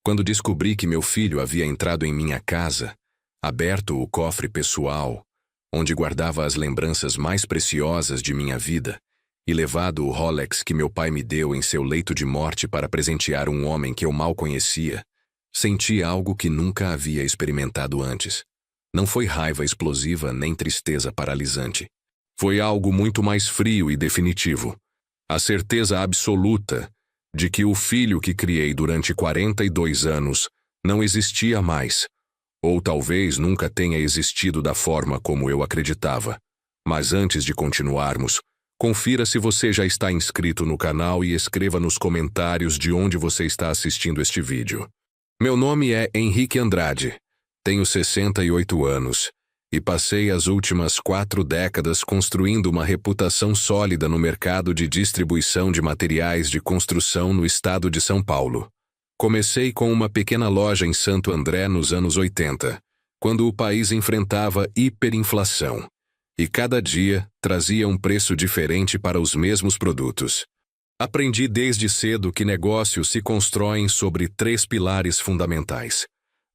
Quando descobri que meu filho havia entrado em minha casa, aberto o cofre pessoal, onde guardava as lembranças mais preciosas de minha vida, e levado o Rolex que meu pai me deu em seu leito de morte para presentear um homem que eu mal conhecia, senti algo que nunca havia experimentado antes. Não foi raiva explosiva nem tristeza paralisante. Foi algo muito mais frio e definitivo. A certeza absoluta de que o filho que criei durante 42 anos não existia mais, ou talvez nunca tenha existido da forma como eu acreditava. Mas antes de continuarmos, confira se você já está inscrito no canal e escreva nos comentários de onde você está assistindo este vídeo. Meu nome é Henrique Andrade, tenho 68 anos e passei as últimas 4 décadas construindo uma reputação sólida no mercado de distribuição de materiais de construção no estado de São Paulo. Comecei com uma pequena loja em Santo André nos anos 80, quando o país enfrentava hiperinflação, e cada dia trazia um preço diferente para os mesmos produtos. Aprendi desde cedo que negócios se constroem sobre 3 pilares fundamentais: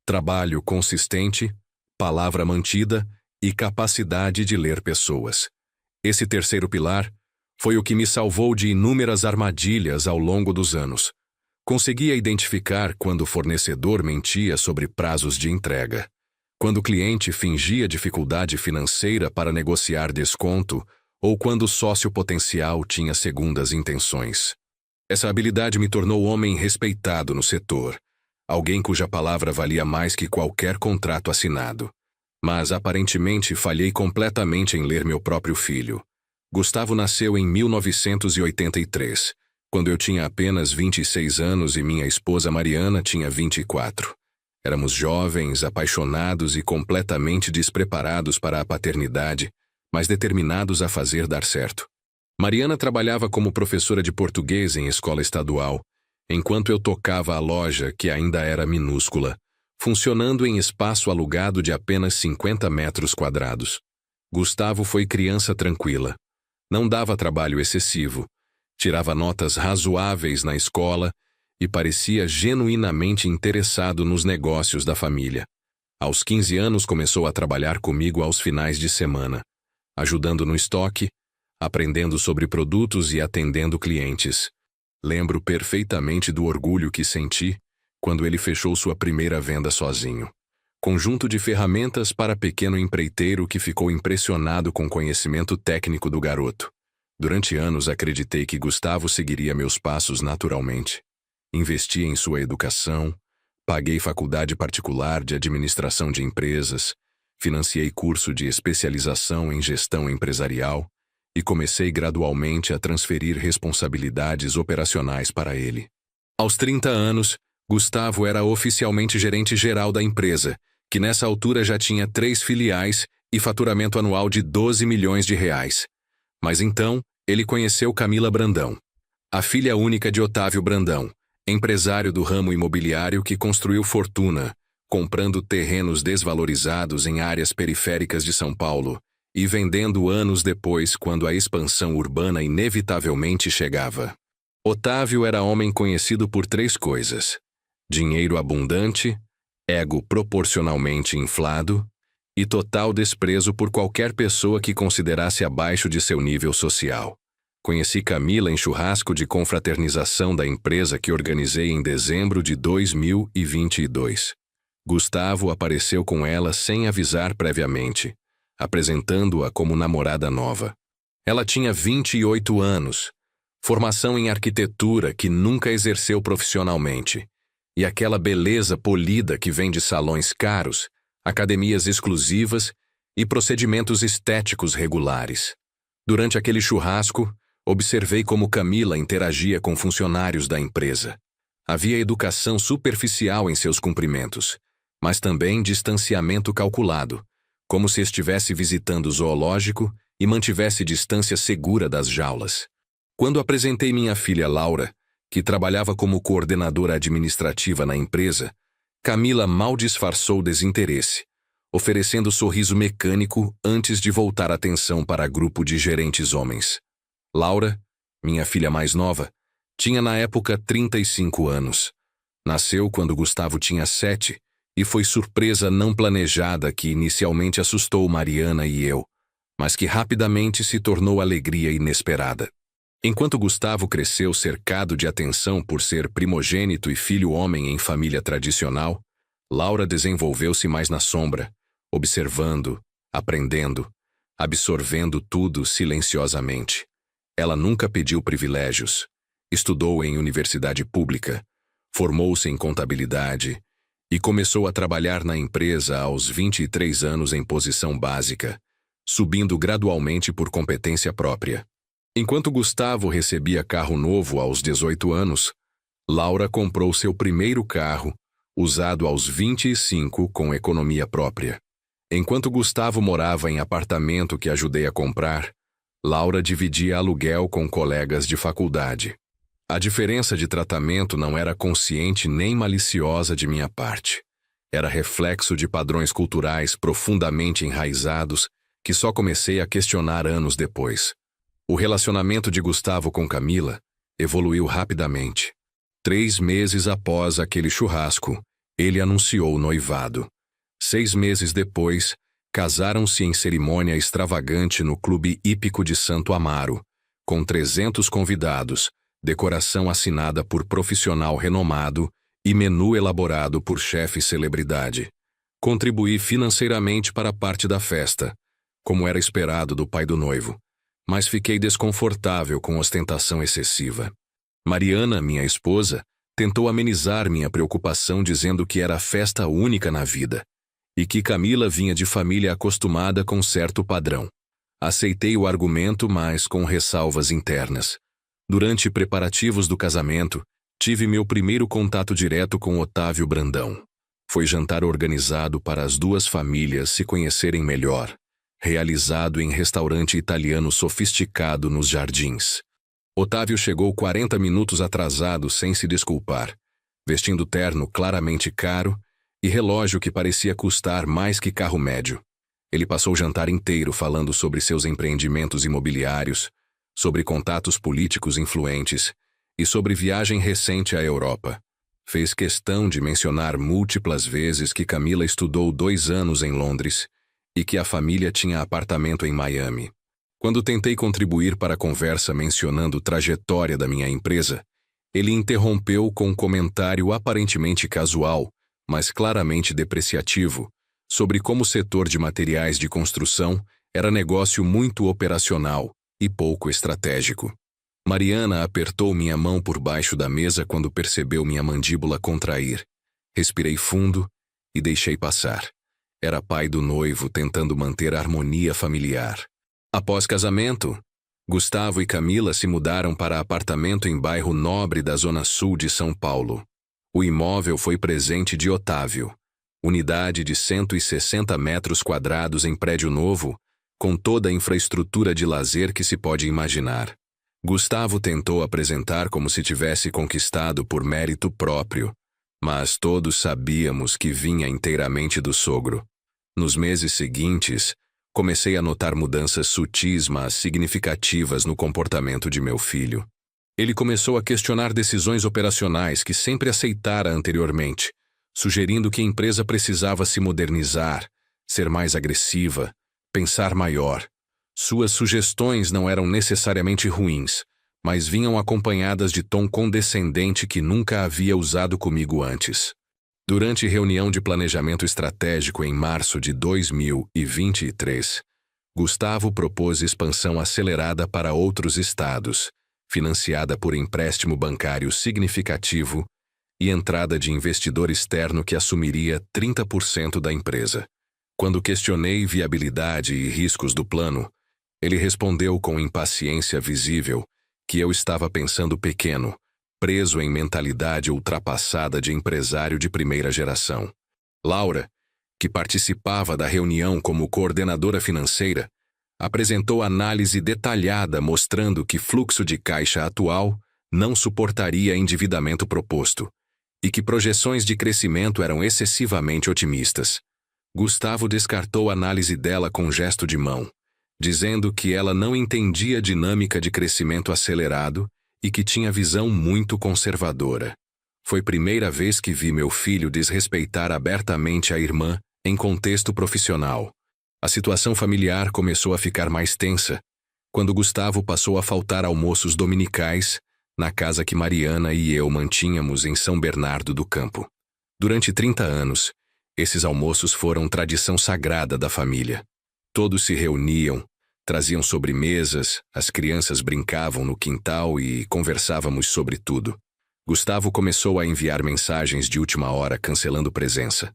trabalho consistente, palavra mantida e capacidade de ler pessoas. Esse terceiro pilar foi o que me salvou de inúmeras armadilhas ao longo dos anos. Conseguia identificar quando o fornecedor mentia sobre prazos de entrega, quando o cliente fingia dificuldade financeira para negociar desconto ou quando o sócio potencial tinha segundas intenções. Essa habilidade me tornou homem respeitado no setor, alguém cuja palavra valia mais que qualquer contrato assinado. Mas aparentemente falhei completamente em ler meu próprio filho. Gustavo nasceu em 1983, quando eu tinha apenas 26 anos e minha esposa Mariana tinha 24. Éramos jovens, apaixonados e completamente despreparados para a paternidade, mas determinados a fazer dar certo. Mariana trabalhava como professora de português em escola estadual, enquanto eu tocava a loja, que ainda era minúscula, funcionando em espaço alugado de apenas 50 metros quadrados. Gustavo foi criança tranquila. Não dava trabalho excessivo, tirava notas razoáveis na escola e parecia genuinamente interessado nos negócios da família. Aos 15 anos começou a trabalhar comigo aos finais de semana, ajudando no estoque, aprendendo sobre produtos e atendendo clientes. Lembro perfeitamente do orgulho que senti quando ele fechou sua primeira venda sozinho. Conjunto de ferramentas para pequeno empreiteiro que ficou impressionado com o conhecimento técnico do garoto. Durante anos acreditei que Gustavo seguiria meus passos naturalmente. Investi em sua educação, paguei faculdade particular de administração de empresas, financiei curso de especialização em gestão empresarial e comecei gradualmente a transferir responsabilidades operacionais para ele. Aos 30 anos, Gustavo era oficialmente gerente geral da empresa, que nessa altura já tinha 3 filiais e faturamento anual de 12 milhões de reais. Mas então, ele conheceu Camila Brandão, a filha única de Otávio Brandão, empresário do ramo imobiliário que construiu fortuna, comprando terrenos desvalorizados em áreas periféricas de São Paulo e vendendo anos depois quando a expansão urbana inevitavelmente chegava. Otávio era homem conhecido por 3 coisas: dinheiro abundante, ego proporcionalmente inflado e total desprezo por qualquer pessoa que considerasse abaixo de seu nível social. Conheci Camila em churrasco de confraternização da empresa que organizei em dezembro de 2022. Gustavo apareceu com ela sem avisar previamente, apresentando-a como namorada nova. Ela tinha 28 anos, formação em arquitetura que nunca exerceu profissionalmente, e aquela beleza polida que vem de salões caros, academias exclusivas e procedimentos estéticos regulares. Durante aquele churrasco, observei como Camila interagia com funcionários da empresa. Havia educação superficial em seus cumprimentos, mas também distanciamento calculado, como se estivesse visitando o zoológico e mantivesse distância segura das jaulas. Quando apresentei minha filha Laura, que trabalhava como coordenadora administrativa na empresa, Camila mal disfarçou desinteresse, oferecendo sorriso mecânico antes de voltar a atenção para grupo de gerentes homens. Laura, minha filha mais nova, tinha na época 35 anos. Nasceu quando Gustavo tinha 7 e foi surpresa não planejada que inicialmente assustou Mariana e eu, mas que rapidamente se tornou alegria inesperada. Enquanto Gustavo cresceu cercado de atenção por ser primogênito e filho homem em família tradicional, Laura desenvolveu-se mais na sombra, observando, aprendendo, absorvendo tudo silenciosamente. Ela nunca pediu privilégios. Estudou em universidade pública, formou-se em contabilidade e começou a trabalhar na empresa aos 23 anos em posição básica, subindo gradualmente por competência própria. Enquanto Gustavo recebia carro novo aos 18 anos, Laura comprou seu primeiro carro, usado aos 25 com economia própria. Enquanto Gustavo morava em apartamento que ajudei a comprar, Laura dividia aluguel com colegas de faculdade. A diferença de tratamento não era consciente nem maliciosa de minha parte. Era reflexo de padrões culturais profundamente enraizados que só comecei a questionar anos depois. O relacionamento de Gustavo com Camila evoluiu rapidamente. 3 meses após aquele churrasco, ele anunciou o noivado. 6 meses depois, casaram-se em cerimônia extravagante no Clube Hípico de Santo Amaro, com 300 convidados, decoração assinada por profissional renomado e menu elaborado por chefe celebridade. Contribuí financeiramente para parte da festa, como era esperado do pai do noivo, mas fiquei desconfortável com ostentação excessiva. Mariana, minha esposa, tentou amenizar minha preocupação dizendo que era festa única na vida e que Camila vinha de família acostumada com certo padrão. Aceitei o argumento, mas com ressalvas internas. Durante preparativos do casamento, tive meu primeiro contato direto com Otávio Brandão. Foi jantar organizado para as duas famílias se conhecerem melhor, realizado em restaurante italiano sofisticado nos Jardins. Otávio chegou 40 minutos atrasado sem se desculpar, vestindo terno claramente caro e relógio que parecia custar mais que carro médio. Ele passou o jantar inteiro falando sobre seus empreendimentos imobiliários, sobre contatos políticos influentes e sobre viagem recente à Europa. Fez questão de mencionar múltiplas vezes que Camila estudou 2 anos em Londres e que a família tinha apartamento em Miami. Quando tentei contribuir para a conversa mencionando trajetória da minha empresa, ele interrompeu com um comentário aparentemente casual, mas claramente depreciativo, sobre como o setor de materiais de construção era negócio muito operacional e pouco estratégico. Mariana apertou minha mão por baixo da mesa quando percebeu minha mandíbula contrair. Respirei fundo e deixei passar. Era pai do noivo tentando manter a harmonia familiar. Após casamento, Gustavo e Camila se mudaram para apartamento em bairro nobre da zona sul de São Paulo. O imóvel foi presente de Otávio, unidade de 160 metros quadrados em prédio novo, com toda a infraestrutura de lazer que se pode imaginar. Gustavo tentou apresentar como se tivesse conquistado por mérito próprio, mas todos sabíamos que vinha inteiramente do sogro. Nos meses seguintes, comecei a notar mudanças sutis, mas significativas no comportamento de meu filho. Ele começou a questionar decisões operacionais que sempre aceitara anteriormente, sugerindo que a empresa precisava se modernizar, ser mais agressiva, pensar maior. Suas sugestões não eram necessariamente ruins, mas vinham acompanhadas de tom condescendente que nunca havia usado comigo antes. Durante reunião de planejamento estratégico em março de 2023, Gustavo propôs expansão acelerada para outros estados, financiada por empréstimo bancário significativo e entrada de investidor externo que assumiria 30% da empresa. Quando questionei viabilidade e riscos do plano, ele respondeu com impaciência visível que eu estava pensando pequeno, preso em mentalidade ultrapassada de empresário de primeira geração. Laura, que participava da reunião como coordenadora financeira, apresentou análise detalhada mostrando que fluxo de caixa atual não suportaria endividamento proposto e que projeções de crescimento eram excessivamente otimistas. Gustavo descartou a análise dela com gesto de mão, dizendo que ela não entendia a dinâmica de crescimento acelerado e que tinha visão muito conservadora. Foi primeira vez que vi meu filho desrespeitar abertamente a irmã em contexto profissional. A situação familiar começou a ficar mais tensa quando Gustavo passou a faltar almoços dominicais na casa que Mariana e eu mantínhamos em São Bernardo do Campo. Durante 30 anos, esses almoços foram tradição sagrada da família. Todos se reuniam, traziam sobremesas, as crianças brincavam no quintal e conversávamos sobre tudo. Gustavo começou a enviar mensagens de última hora cancelando presença.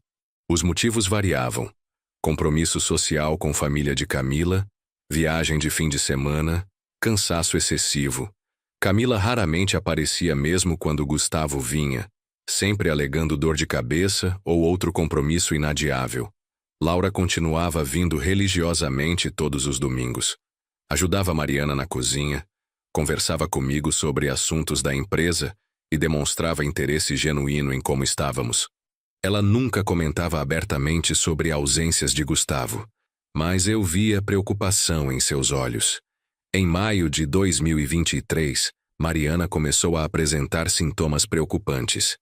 Os motivos variavam: compromisso social com família de Camila, viagem de fim de semana, cansaço excessivo. Camila raramente aparecia mesmo quando Gustavo vinha, sempre alegando dor de cabeça ou outro compromisso inadiável. Laura continuava vindo religiosamente todos os domingos. Ajudava Mariana na cozinha, conversava comigo sobre assuntos da empresa e demonstrava interesse genuíno em como estávamos. Ela nunca comentava abertamente sobre ausências de Gustavo, mas eu via preocupação em seus olhos. Em maio de 2023, Mariana começou a apresentar sintomas preocupantes: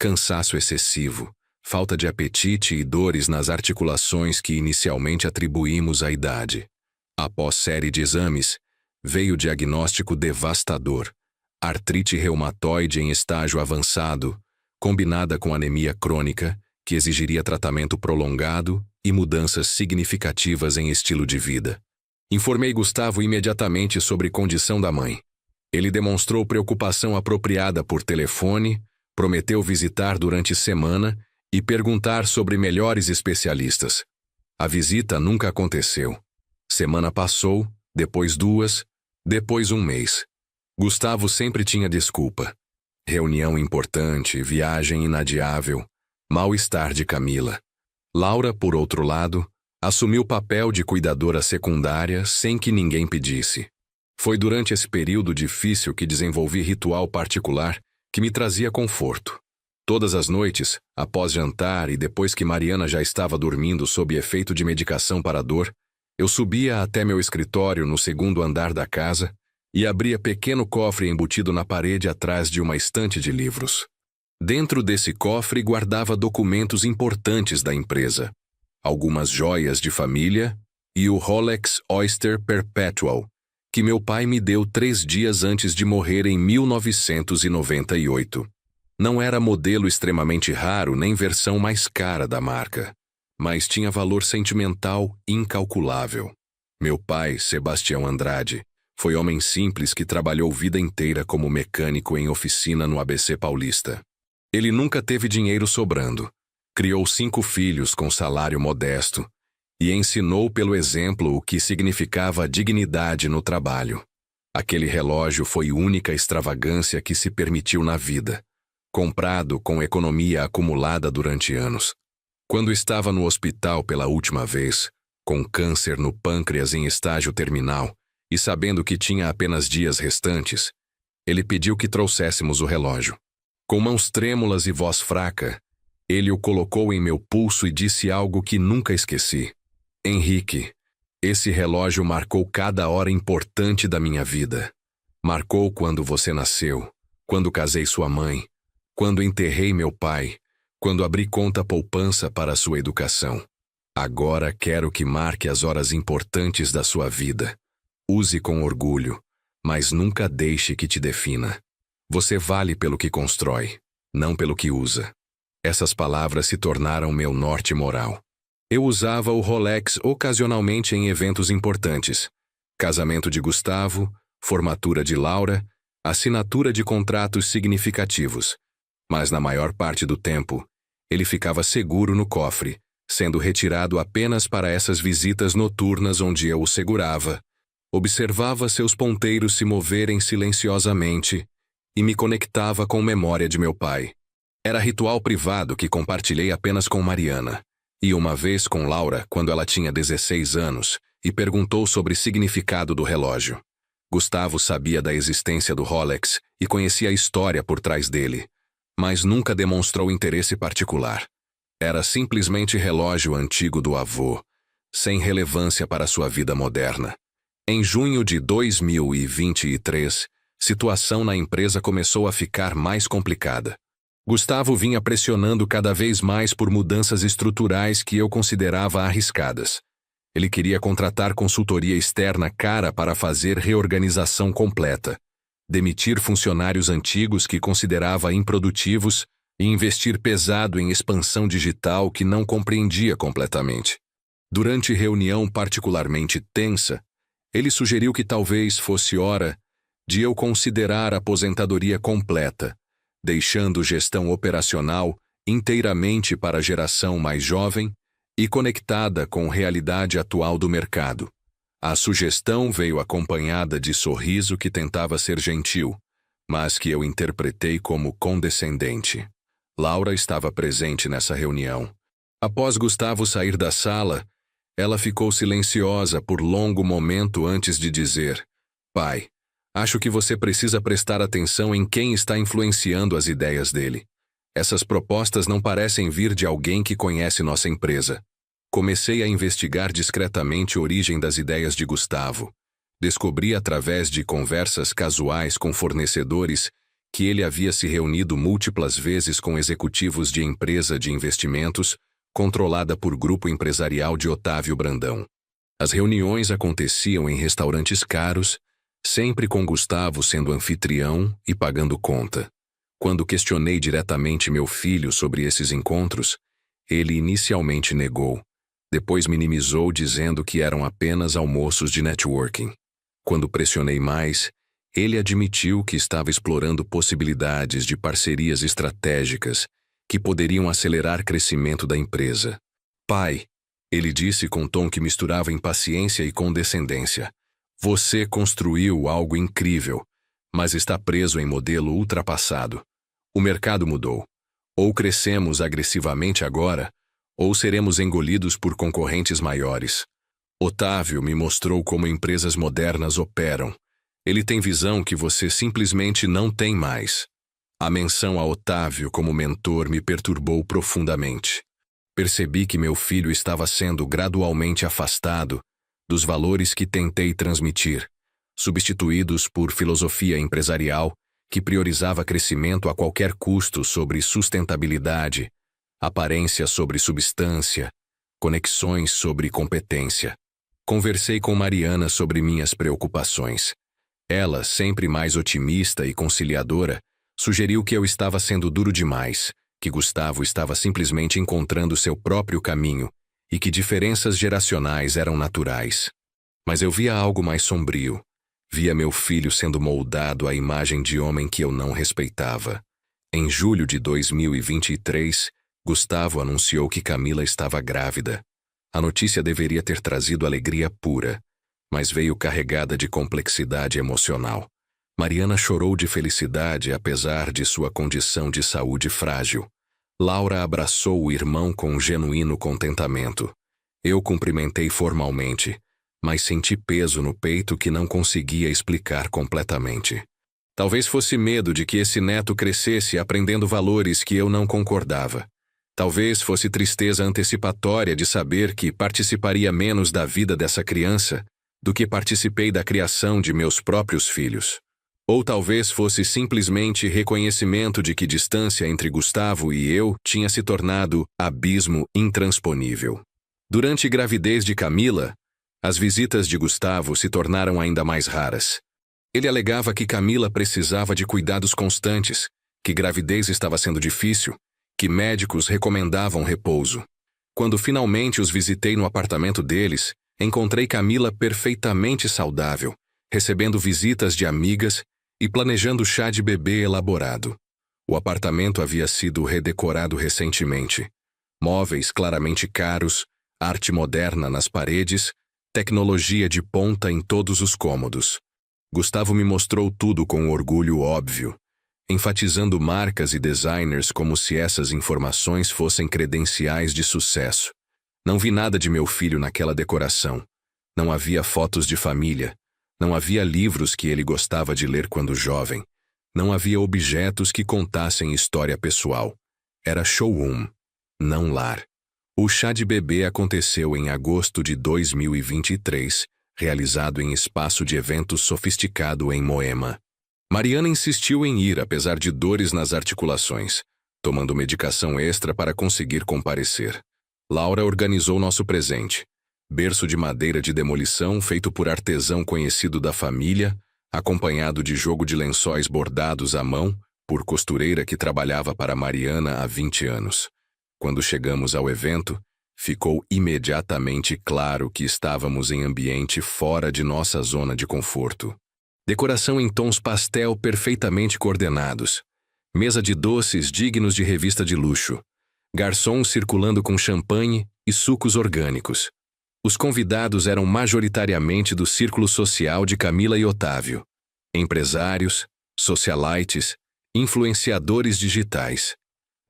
cansaço excessivo, falta de apetite e dores nas articulações que inicialmente atribuímos à idade. Após série de exames, veio o diagnóstico devastador: artrite reumatoide em estágio avançado, combinada com anemia crônica, que exigiria tratamento prolongado e mudanças significativas em estilo de vida. Informei Gustavo imediatamente sobre condição da mãe. Ele demonstrou preocupação apropriada por telefone, prometeu visitar durante semana e perguntar sobre melhores especialistas. A visita nunca aconteceu. Semana passou, depois 2, depois 1 mês. Gustavo sempre tinha desculpa: reunião importante, viagem inadiável, mal-estar de Camila. Laura, por outro lado, assumiu o papel de cuidadora secundária sem que ninguém pedisse. Foi durante esse período difícil que desenvolvi ritual particular que me trazia conforto. Todas as noites, após jantar e depois que Mariana já estava dormindo sob efeito de medicação para a dor, eu subia até meu escritório no 2º andar da casa e abria pequeno cofre embutido na parede atrás de uma estante de livros. Dentro desse cofre guardava documentos importantes da empresa, algumas joias de família e o Rolex Oyster Perpetual, que meu pai me deu 3 dias antes de morrer em 1998. Não era modelo extremamente raro nem versão mais cara da marca, mas tinha valor sentimental incalculável. Meu pai, Sebastião Andrade, foi homem simples que trabalhou vida inteira como mecânico em oficina no ABC Paulista. Ele nunca teve dinheiro sobrando. Criou 5 filhos com salário modesto e ensinou pelo exemplo o que significava dignidade no trabalho. Aquele relógio foi única extravagância que se permitiu na vida, comprado com economia acumulada durante anos. Quando estava no hospital pela última vez, com câncer no pâncreas em estágio terminal e sabendo que tinha apenas dias restantes, ele pediu que trouxéssemos o relógio. Com mãos trêmulas e voz fraca, ele o colocou em meu pulso e disse algo que nunca esqueci: Henrique, esse relógio marcou cada hora importante da minha vida. Marcou quando você nasceu, quando casei sua mãe, quando enterrei meu pai, quando abri conta poupança para sua educação. Agora quero que marque as horas importantes da sua vida. Use com orgulho, mas nunca deixe que te defina. Você vale pelo que constrói, não pelo que usa. Essas palavras se tornaram meu norte moral. Eu usava o Rolex ocasionalmente em eventos importantes: casamento de Gustavo, formatura de Laura, assinatura de contratos significativos. Mas na maior parte do tempo, ele ficava seguro no cofre, sendo retirado apenas para essas visitas noturnas onde eu o segurava, observava seus ponteiros se moverem silenciosamente e me conectava com memória de meu pai. Era ritual privado que compartilhei apenas com Mariana, e uma vez com Laura quando ela tinha 16 anos e perguntou sobre o significado do relógio. Gustavo sabia da existência do Rolex e conhecia a história por trás dele, mas nunca demonstrou interesse particular. Era simplesmente relógio antigo do avô, sem relevância para sua vida moderna. Em junho de 2023, situação na empresa começou a ficar mais complicada. Gustavo vinha pressionando cada vez mais por mudanças estruturais que eu considerava arriscadas. Ele queria contratar consultoria externa cara para fazer reorganização completa, demitir funcionários antigos que considerava improdutivos e investir pesado em expansão digital que não compreendia completamente. Durante reunião particularmente tensa, ele sugeriu que talvez fosse hora de eu considerar aposentadoria completa, deixando gestão operacional inteiramente para a geração mais jovem e conectada com a realidade atual do mercado. A sugestão veio acompanhada de sorriso que tentava ser gentil, mas que eu interpretei como condescendente. Laura estava presente nessa reunião. Após Gustavo sair da sala, ela ficou silenciosa por longo momento antes de dizer: "Pai, acho que você precisa prestar atenção em quem está influenciando as ideias dele. Essas propostas não parecem vir de alguém que conhece nossa empresa." Comecei a investigar discretamente a origem das ideias de Gustavo. Descobri através de conversas casuais com fornecedores que ele havia se reunido múltiplas vezes com executivos de empresa de investimentos controlada por grupo empresarial de Otávio Brandão. As reuniões aconteciam em restaurantes caros, sempre com Gustavo sendo anfitrião e pagando conta. Quando questionei diretamente meu filho sobre esses encontros, ele inicialmente negou. Depois minimizou dizendo que eram apenas almoços de networking. Quando pressionei mais, ele admitiu que estava explorando possibilidades de parcerias estratégicas que poderiam acelerar o crescimento da empresa. "Pai", ele disse com tom que misturava impaciência e condescendência, "você construiu algo incrível, mas está preso em modelo ultrapassado. O mercado mudou. Ou crescemos agressivamente agora, ou seremos engolidos por concorrentes maiores. Otávio me mostrou como empresas modernas operam. Ele tem visão que você simplesmente não tem mais." A menção a Otávio como mentor me perturbou profundamente. Percebi que meu filho estava sendo gradualmente afastado dos valores que tentei transmitir, substituídos por filosofia empresarial que priorizava crescimento a qualquer custo sobre sustentabilidade, aparência sobre substância, conexões sobre competência. Conversei com Mariana sobre minhas preocupações. Ela, sempre mais otimista e conciliadora, sugeriu que eu estava sendo duro demais, que Gustavo estava simplesmente encontrando seu próprio caminho e que diferenças geracionais eram naturais. Mas eu via algo mais sombrio. Via meu filho sendo moldado à imagem de homem que eu não respeitava. Em julho de 2023, Gustavo anunciou que Camila estava grávida. A notícia deveria ter trazido alegria pura, mas veio carregada de complexidade emocional. Mariana chorou de felicidade apesar de sua condição de saúde frágil. Laura abraçou o irmão com um genuíno contentamento. Eu cumprimentei formalmente, mas senti peso no peito que não conseguia explicar completamente. Talvez fosse medo de que esse neto crescesse aprendendo valores que eu não concordava. Talvez fosse tristeza antecipatória de saber que participaria menos da vida dessa criança do que participei da criação de meus próprios filhos. Ou talvez fosse simplesmente reconhecimento de que distância entre Gustavo e eu tinha se tornado abismo intransponível. Durante a gravidez de Camila, as visitas de Gustavo se tornaram ainda mais raras. Ele alegava que Camila precisava de cuidados constantes, que gravidez estava sendo difícil, que médicos recomendavam repouso. Quando finalmente os visitei no apartamento deles, encontrei Camila perfeitamente saudável, recebendo visitas de amigas e planejando chá de bebê elaborado. O apartamento havia sido redecorado recentemente. Móveis claramente caros, arte moderna nas paredes, tecnologia de ponta em todos os cômodos. Gustavo me mostrou tudo com orgulho óbvio, enfatizando marcas e designers como se essas informações fossem credenciais de sucesso. Não vi nada de meu filho naquela decoração. Não havia fotos de família. Não havia livros que ele gostava de ler quando jovem. Não havia objetos que contassem história pessoal. Era showroom, não lar. O chá de bebê aconteceu em agosto de 2023, realizado em espaço de eventos sofisticado em Moema. Mariana insistiu em ir apesar de dores nas articulações. tomando medicação extra para conseguir comparecer. Laura organizou nosso presente. Berço de madeira de demolição feito por artesão conhecido da família, acompanhado de jogo de lençóis bordados à mão por costureira que trabalhava para Mariana há 20 anos. Quando chegamos ao evento, ficou imediatamente claro que estávamos em ambiente fora de nossa zona de conforto. Decoração em tons pastel perfeitamente coordenados. Mesa de doces dignos de revista de luxo. Garçons circulando com champanhe e sucos orgânicos. Os convidados eram majoritariamente do círculo social de Camila e Otávio. Empresários, socialites, influenciadores digitais.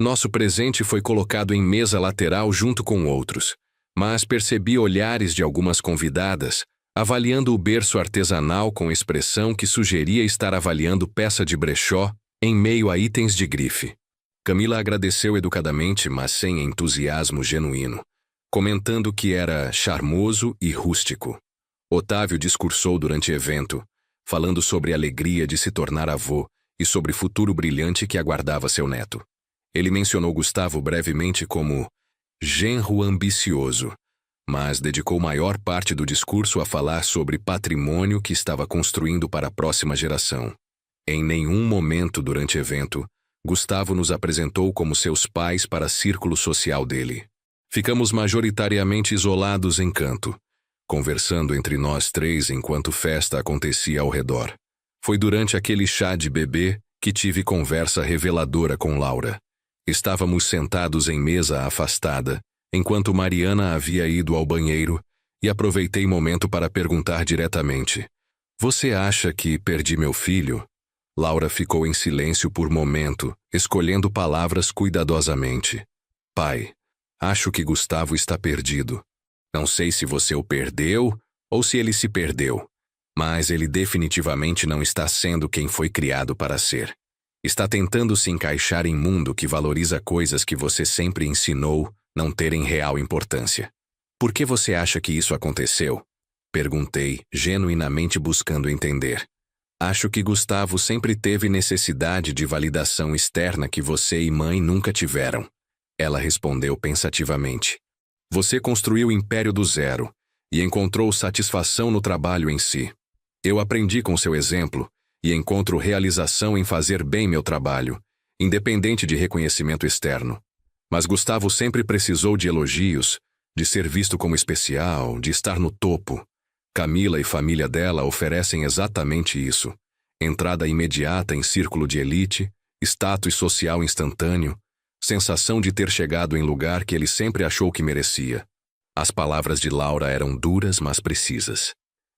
Nosso presente foi colocado em mesa lateral junto com outros, mas percebi olhares de algumas convidadas avaliando o berço artesanal com expressão que sugeria estar avaliando peça de brechó em meio a itens de grife. Camila agradeceu educadamente, mas sem entusiasmo genuíno, comentando que era charmoso e rústico. Otávio discursou durante o evento, falando sobre a alegria de se tornar avô e sobre o futuro brilhante que aguardava seu neto. Ele mencionou Gustavo brevemente como genro ambicioso, mas dedicou maior parte do discurso a falar sobre patrimônio que estava construindo para a próxima geração. Em nenhum momento durante o evento, Gustavo nos apresentou como seus pais para o círculo social dele. Ficamos majoritariamente isolados em canto, conversando entre nós três enquanto festa acontecia ao redor. Foi durante aquele chá de bebê que tive conversa reveladora com Laura. Estávamos sentados em mesa afastada, enquanto Mariana havia ido ao banheiro, e aproveitei o momento para perguntar diretamente: "Você acha que perdi meu filho?" Laura ficou em silêncio por momento, escolhendo palavras cuidadosamente. "Pai, acho que Gustavo está perdido. Não sei se você o perdeu ou se ele se perdeu, mas ele definitivamente não está sendo quem foi criado para ser. Está tentando se encaixar em mundo que valoriza coisas que você sempre ensinou não terem real importância. Por que você acha que isso aconteceu?" Perguntei, genuinamente buscando entender. "Acho que Gustavo sempre teve necessidade de validação externa que você e mãe nunca tiveram." Ela respondeu pensativamente. "Você construiu o império do zero e encontrou satisfação no trabalho em si. Eu aprendi com seu exemplo e encontro realização em fazer bem meu trabalho, independente de reconhecimento externo. Mas Gustavo sempre precisou de elogios, de ser visto como especial, de estar no topo. Camila e família dela oferecem exatamente isso. Entrada imediata em círculo de elite, status social instantâneo, sensação de ter chegado em lugar que ele sempre achou que merecia." As palavras de Laura eram duras, mas precisas.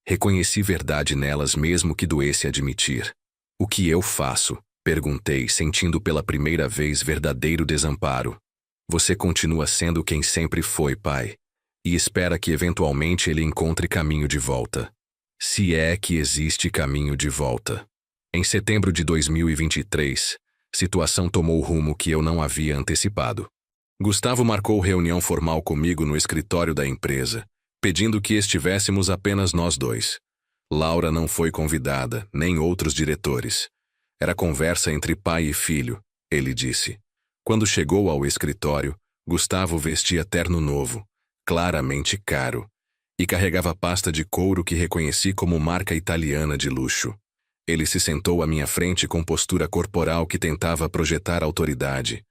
Reconheci verdade nelas mesmo que doesse admitir. "O que eu faço?" perguntei, sentindo pela primeira vez verdadeiro desamparo. "Você continua sendo quem sempre foi, pai, e espera que eventualmente ele encontre caminho de volta. Se é que existe caminho de volta." Em setembro de 2023, situação tomou o rumo que eu não havia antecipado. Gustavo marcou reunião formal comigo no escritório da empresa, pedindo que estivéssemos apenas nós dois. Laura não foi convidada, nem outros diretores. Era conversa entre pai e filho, ele disse. Quando chegou ao escritório, Gustavo vestia terno novo, claramente caro, e carregava pasta de couro que reconheci como marca italiana de luxo. Ele se sentou à minha frente com postura corporal que tentava projetar autoridade,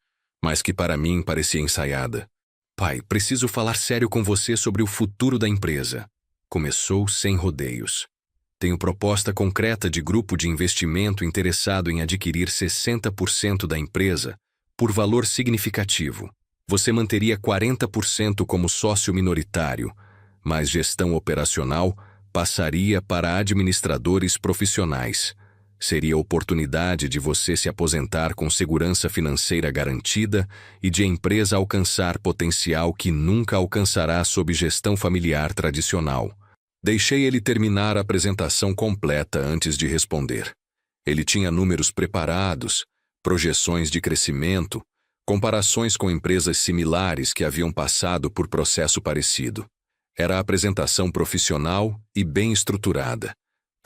mas que para mim parecia ensaiada. "Pai, preciso falar sério com você sobre o futuro da empresa." Começou sem rodeios. "Tenho proposta concreta de grupo de investimento interessado em adquirir 60% da empresa por valor significativo. Você manteria 40% como sócio minoritário, mas gestão operacional passaria para administradores profissionais. Seria a oportunidade de você se aposentar com segurança financeira garantida e de a empresa alcançar potencial que nunca alcançará sob gestão familiar tradicional." Deixei ele terminar a apresentação completa antes de responder. Ele tinha números preparados, projeções de crescimento, comparações com empresas similares que haviam passado por processo parecido. Era a apresentação profissional e bem estruturada.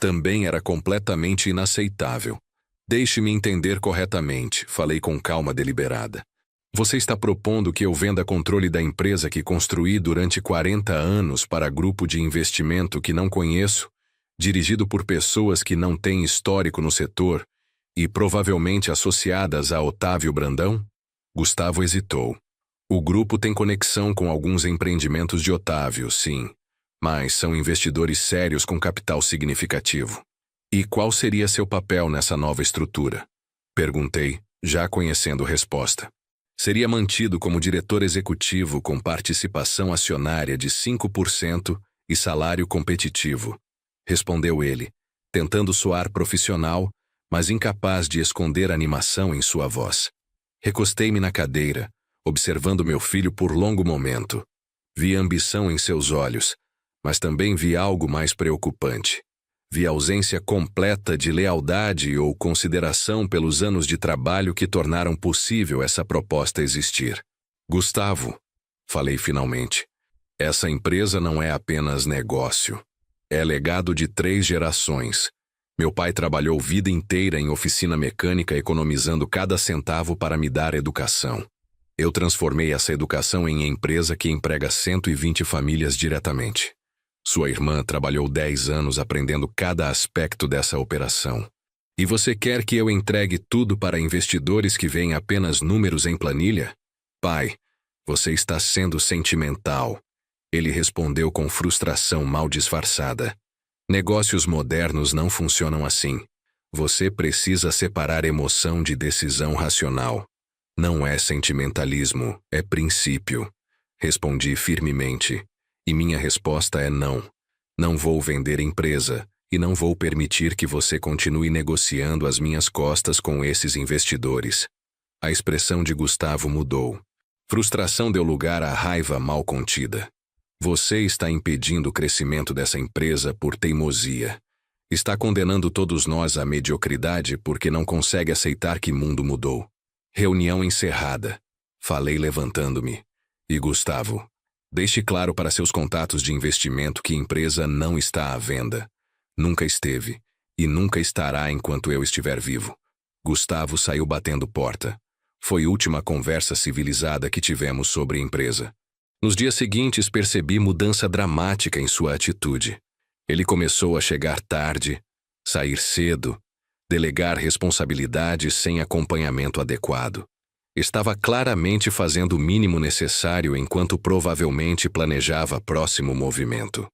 Também era completamente inaceitável. Deixe-me entender corretamente, falei com calma deliberada. Você está propondo que eu venda controle da empresa que construí durante 40 anos para grupo de investimento que não conheço, dirigido por pessoas que não têm histórico no setor e provavelmente associadas a Otávio Brandão? Gustavo hesitou. O grupo tem conexão com alguns empreendimentos de Otávio, sim, mas são investidores sérios com capital significativo. E qual seria seu papel nessa nova estrutura? Perguntei, já conhecendo a resposta. Seria mantido como diretor executivo com participação acionária de 5% e salário competitivo, respondeu ele, tentando soar profissional, mas incapaz de esconder a animação em sua voz. Recostei-me na cadeira, observando meu filho por longo momento. Vi ambição em seus olhos, mas também vi algo mais preocupante. Vi ausência completa de lealdade ou consideração pelos anos de trabalho que tornaram possível essa proposta existir. Gustavo, falei finalmente, essa empresa não é apenas negócio. É legado de 3 gerações. Meu pai trabalhou vida inteira em oficina mecânica economizando cada centavo para me dar educação. Eu transformei essa educação em empresa que emprega 120 famílias diretamente. Sua irmã trabalhou 10 anos aprendendo cada aspecto dessa operação. E você quer que eu entregue tudo para investidores que veem apenas números em planilha? Pai, você está sendo sentimental. Ele respondeu com frustração mal disfarçada. Negócios modernos não funcionam assim. Você precisa separar emoção de decisão racional. Não é sentimentalismo, é princípio. Respondi firmemente. E minha resposta é não. Não vou vender empresa e não vou permitir que você continue negociando às minhas costas com esses investidores. A expressão de Gustavo mudou. Frustração deu lugar à raiva mal contida. Você está impedindo o crescimento dessa empresa por teimosia. Está condenando todos nós à mediocridade porque não consegue aceitar que mundo mudou. Reunião encerrada. Falei levantando-me. E Gustavo, deixe claro para seus contatos de investimento que a empresa não está à venda. Nunca esteve, e nunca estará enquanto eu estiver vivo. Gustavo saiu batendo porta. Foi a última conversa civilizada que tivemos sobre a empresa. Nos dias seguintes percebi mudança dramática em sua atitude. Ele começou a chegar tarde, sair cedo, delegar responsabilidades sem acompanhamento adequado. Estava claramente fazendo o mínimo necessário enquanto provavelmente planejava próximo movimento.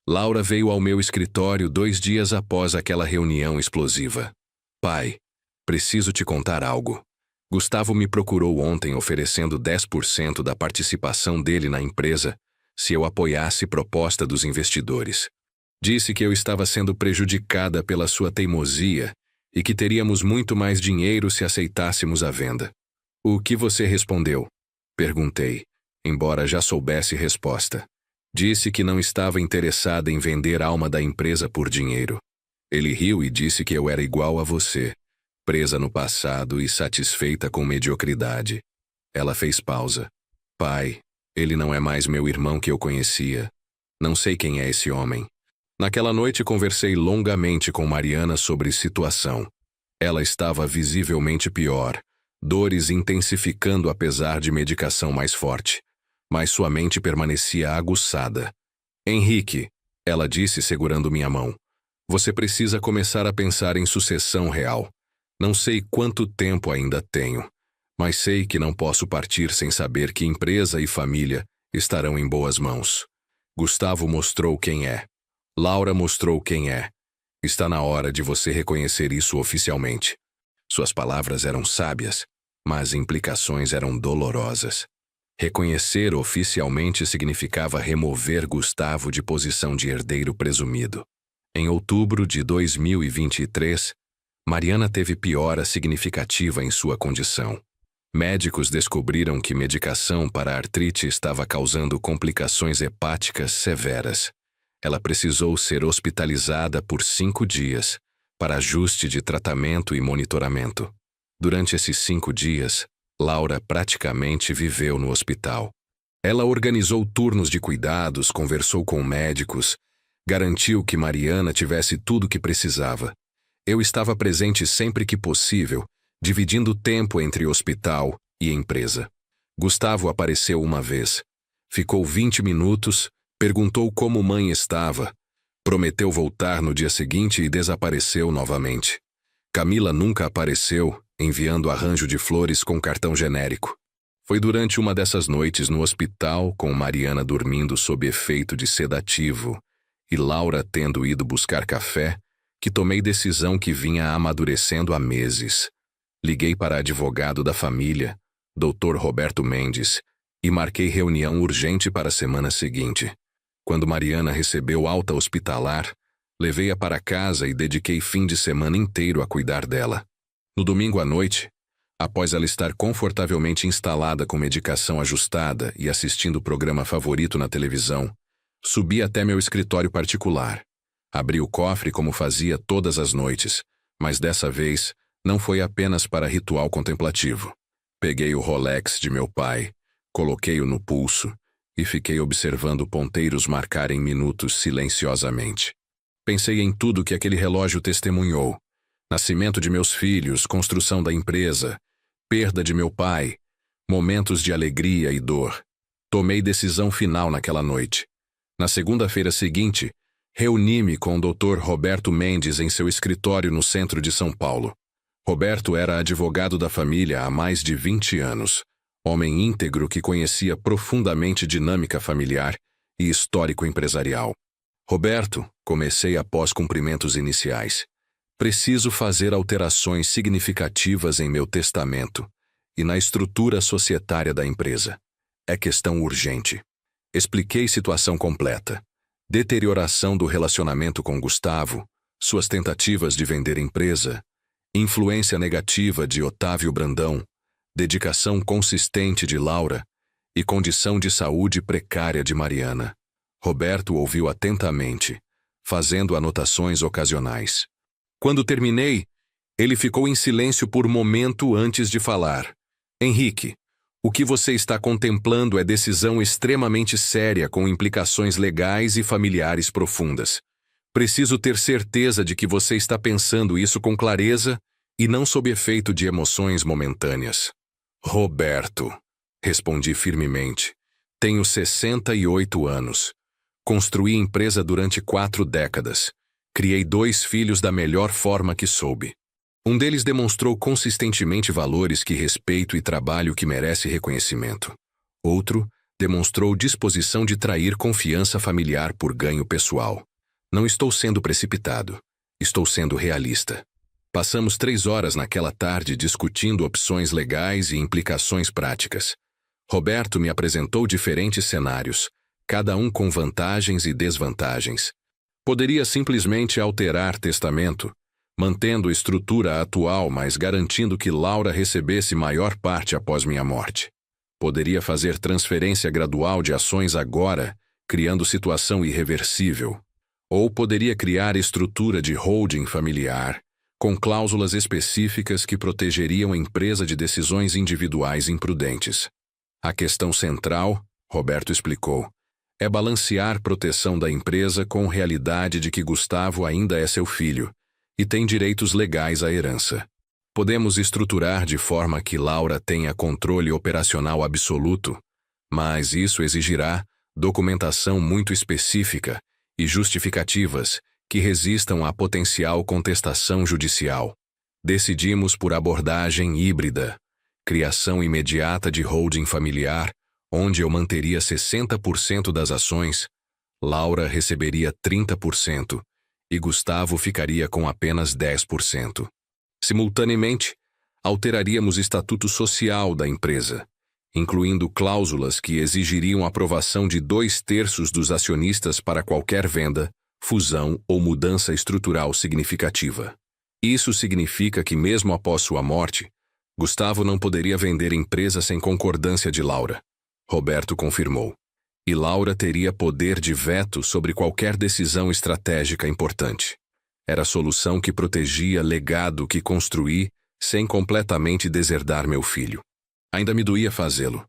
Laura veio ao meu escritório 2 dias após aquela reunião explosiva. Pai, preciso te contar algo. Gustavo me procurou ontem oferecendo 10% da participação dele na empresa se eu apoiasse proposta dos investidores. Disse que eu estava sendo prejudicada pela sua teimosia e que teríamos muito mais dinheiro se aceitássemos a venda. O que você respondeu? Perguntei, embora já soubesse resposta. Disse que não estava interessada em vender a alma da empresa por dinheiro. Ele riu e disse que eu era igual a você, presa no passado e satisfeita com mediocridade. Ela fez pausa. Pai, ele não é mais meu irmão que eu conhecia. Não sei quem é esse homem. Naquela noite conversei longamente com Mariana sobre situação. Ela estava visivelmente pior. Dores intensificando apesar de medicação mais forte. Mas sua mente permanecia aguçada. Henrique, ela disse segurando minha mão, você precisa começar a pensar em sucessão real. Não sei quanto tempo ainda tenho, mas sei que não posso partir sem saber que empresa e família estarão em boas mãos. Gustavo mostrou quem é. Laura mostrou quem é. Está na hora de você reconhecer isso oficialmente. Suas palavras eram sábias, mas implicações eram dolorosas. Reconhecer oficialmente significava remover Gustavo de posição de herdeiro presumido. Em outubro de 2023, Mariana teve piora significativa em sua condição. Médicos descobriram que medicação para artrite estava causando complicações hepáticas severas. Ela precisou ser hospitalizada por 5 dias para ajuste de tratamento e monitoramento. Durante esses 5 dias, Laura praticamente viveu no hospital. Ela organizou turnos de cuidados, conversou com médicos, garantiu que Mariana tivesse tudo o que precisava. Eu estava presente sempre que possível, dividindo o tempo entre hospital e empresa. Gustavo apareceu uma vez. Ficou 20 minutos, perguntou como mãe estava, prometeu voltar no dia seguinte e desapareceu novamente. Camila nunca apareceu, enviando arranjo de flores com cartão genérico. Foi durante uma dessas noites no hospital, com Mariana dormindo sob efeito de sedativo e Laura tendo ido buscar café, que tomei decisão que vinha amadurecendo há meses. Liguei para advogado da família, Dr. Roberto Mendes, e marquei reunião urgente para a semana seguinte. Quando Mariana recebeu alta hospitalar, levei-a para casa e dediquei fim de semana inteiro a cuidar dela. No domingo à noite, após ela estar confortavelmente instalada com medicação ajustada e assistindo o programa favorito na televisão, subi até meu escritório particular. Abri o cofre como fazia todas as noites, mas dessa vez não foi apenas para ritual contemplativo. Peguei o Rolex de meu pai, coloquei-o no pulso e fiquei observando ponteiros marcarem minutos silenciosamente. Pensei em tudo que aquele relógio testemunhou: nascimento de meus filhos, construção da empresa, perda de meu pai, momentos de alegria e dor. Tomei decisão final naquela noite. Na segunda-feira seguinte, reuni-me com o Dr. Roberto Mendes em seu escritório no centro de São Paulo. Roberto era advogado da família há mais de 20 anos, homem íntegro que conhecia profundamente dinâmica familiar e histórico empresarial. Roberto, comecei após cumprimentos iniciais. Preciso fazer alterações significativas em meu testamento e na estrutura societária da empresa. É questão urgente. Expliquei situação completa. Deterioração do relacionamento com Gustavo, suas tentativas de vender empresa, influência negativa de Otávio Brandão, dedicação consistente de Laura e condição de saúde precária de Mariana. Roberto ouviu atentamente, fazendo anotações ocasionais. Quando terminei, ele ficou em silêncio por momento antes de falar. Henrique, o que você está contemplando é decisão extremamente séria com implicações legais e familiares profundas. Preciso ter certeza de que você está pensando isso com clareza e não sob efeito de emoções momentâneas. Roberto, respondi firmemente. Tenho 68 anos. Construí empresa durante 4 décadas. Criei 2 filhos da melhor forma que soube. Um deles demonstrou consistentemente valores que respeito e trabalho que merece reconhecimento. Outro demonstrou disposição de trair confiança familiar por ganho pessoal. Não estou sendo precipitado. Estou sendo realista. Passamos 3 horas naquela tarde discutindo opções legais e implicações práticas. Roberto me apresentou diferentes cenários, cada um com vantagens e desvantagens. Poderia simplesmente alterar testamento, mantendo a estrutura atual, mas garantindo que Laura recebesse maior parte após minha morte. Poderia fazer transferência gradual de ações agora, criando situação irreversível. Ou poderia criar estrutura de holding familiar, com cláusulas específicas que protegeriam a empresa de decisões individuais imprudentes. A questão central, Roberto explicou, é balancear proteção da empresa com a realidade de que Gustavo ainda é seu filho e tem direitos legais à herança. Podemos estruturar de forma que Laura tenha controle operacional absoluto, mas isso exigirá documentação muito específica e justificativas que resistam à potencial contestação judicial. Decidimos por abordagem híbrida, criação imediata de holding familiar, onde eu manteria 60% das ações, Laura receberia 30% e Gustavo ficaria com apenas 10%. Simultaneamente, alteraríamos o estatuto social da empresa, incluindo cláusulas que exigiriam aprovação de 2/3 dos acionistas para qualquer venda, fusão ou mudança estrutural significativa. Isso significa que mesmo após sua morte, Gustavo não poderia vender empresa sem concordância de Laura. Roberto confirmou. E Laura teria poder de veto sobre qualquer decisão estratégica importante. Era a solução que protegia legado que construí sem completamente deserdar meu filho. Ainda me doía fazê-lo,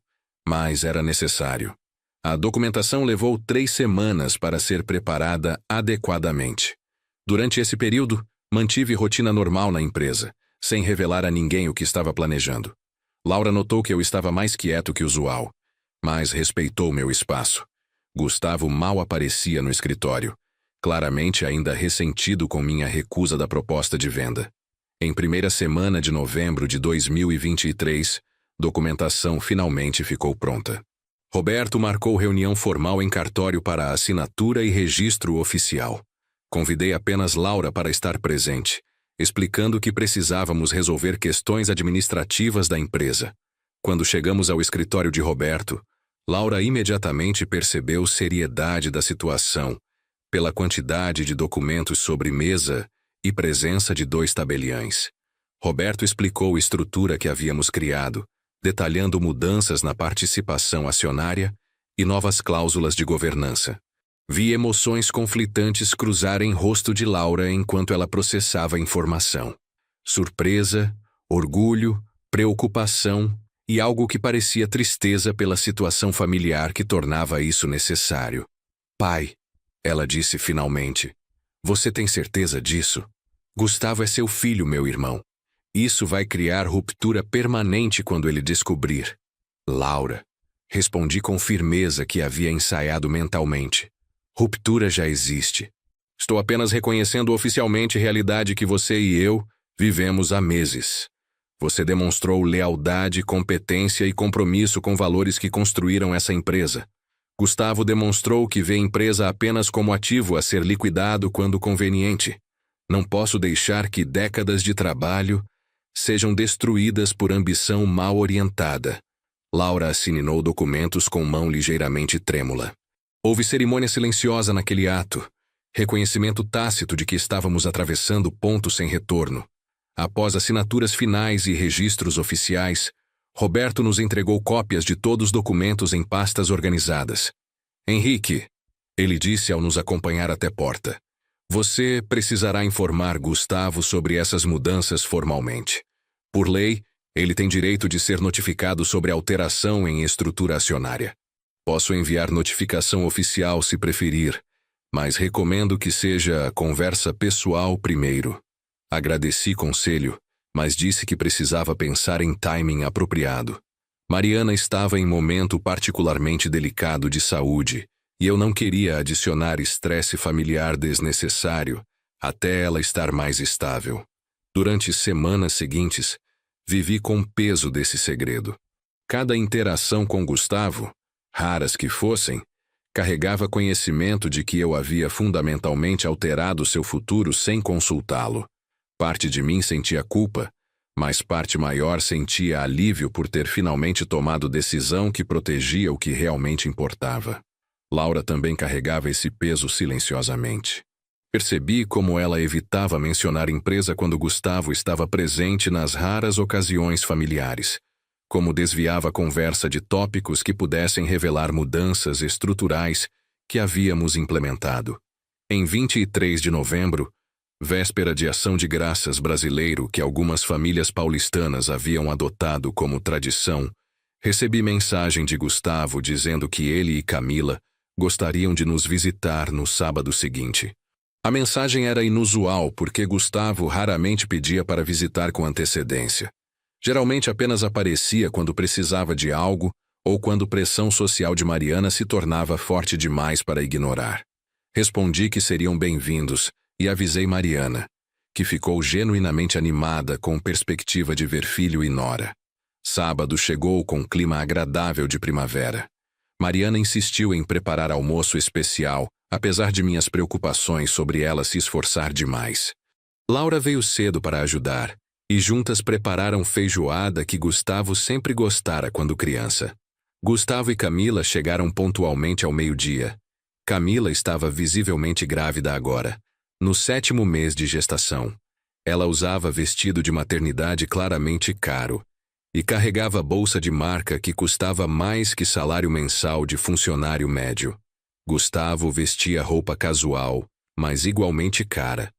mas era necessário. A documentação levou 3 semanas para ser preparada adequadamente. Durante esse período, Mantive rotina normal na empresa, sem revelar a ninguém o que estava planejando. Laura notou que eu estava mais quieto que o usual, mas respeitou meu espaço. Gustavo mal aparecia no escritório, claramente ainda ressentido com minha recusa da proposta de venda. Em primeira semana de novembro de 2023, documentação finalmente ficou pronta. Roberto marcou reunião formal em cartório para assinatura e registro oficial. Convidei apenas Laura para estar presente, explicando que precisávamos resolver questões administrativas da empresa. Quando chegamos ao escritório de Roberto, Laura imediatamente percebeu a seriedade da situação, pela quantidade de documentos sobre mesa e presença de 2 tabeliães. Roberto explicou a estrutura que havíamos criado, detalhando mudanças na participação acionária e novas cláusulas de governança. Vi emoções conflitantes cruzarem rosto de Laura enquanto ela processava a informação. Surpresa, orgulho, preocupação e algo que parecia tristeza pela situação familiar que tornava isso necessário. Pai, ela disse finalmente, você tem certeza disso? Gustavo é seu filho, meu irmão. Isso vai criar ruptura permanente quando ele descobrir. Laura, respondi com firmeza que havia ensaiado mentalmente. Ruptura já existe. Estou apenas reconhecendo oficialmente a realidade que você e eu vivemos há meses. Você demonstrou lealdade, competência e compromisso com valores que construíram essa empresa. Gustavo demonstrou que vê a empresa apenas como ativo a ser liquidado quando conveniente. Não posso deixar que décadas de trabalho sejam destruídas por ambição mal orientada. Laura assinou documentos com mão ligeiramente trêmula. Houve cerimônia silenciosa naquele ato, reconhecimento tácito de que estávamos atravessando ponto sem retorno. Após assinaturas finais e registros oficiais, Roberto nos entregou cópias de todos os documentos em pastas organizadas. Henrique, ele disse ao nos acompanhar até a porta, você precisará informar Gustavo sobre essas mudanças formalmente. Por lei, ele tem direito de ser notificado sobre alteração em estrutura acionária. Posso enviar notificação oficial se preferir, mas recomendo que seja conversa pessoal primeiro. Agradeci conselho, mas disse que precisava pensar em timing apropriado. Mariana estava em momento particularmente delicado de saúde, e eu não queria adicionar estresse familiar desnecessário até ela estar mais estável. Durante semanas seguintes, vivi com o peso desse segredo. Cada interação com Gustavo, raras que fossem, carregava conhecimento de que eu havia fundamentalmente alterado seu futuro sem consultá-lo. Parte de mim sentia culpa, mas parte maior sentia alívio por ter finalmente tomado decisão que protegia o que realmente importava. Laura também carregava esse peso silenciosamente. Percebi como ela evitava mencionar empresa quando Gustavo estava presente nas raras ocasiões familiares, como desviava a conversa de tópicos que pudessem revelar mudanças estruturais que havíamos implementado. Em 23 de novembro, véspera de Ação de Graças brasileiro que algumas famílias paulistanas haviam adotado como tradição, recebi mensagem de Gustavo dizendo que ele e Camila gostariam de nos visitar no sábado seguinte. A mensagem era inusual porque Gustavo raramente pedia para visitar com antecedência. Geralmente apenas aparecia quando precisava de algo ou quando pressão social de Mariana se tornava forte demais para ignorar. Respondi que seriam bem-vindos e avisei Mariana, que ficou genuinamente animada com perspectiva de ver filho e nora. Sábado chegou com um clima agradável de primavera. Mariana insistiu em preparar almoço especial, apesar de minhas preocupações sobre ela se esforçar demais. Laura veio cedo para ajudar, e juntas prepararam feijoada que Gustavo sempre gostara quando criança. Gustavo e Camila chegaram pontualmente ao meio-dia. Camila estava visivelmente grávida agora, no 7º mês de gestação. Ela usava vestido de maternidade claramente caro e carregava bolsa de marca que custava mais que salário mensal de funcionário médio. Gustavo vestia roupa casual, mas igualmente cara.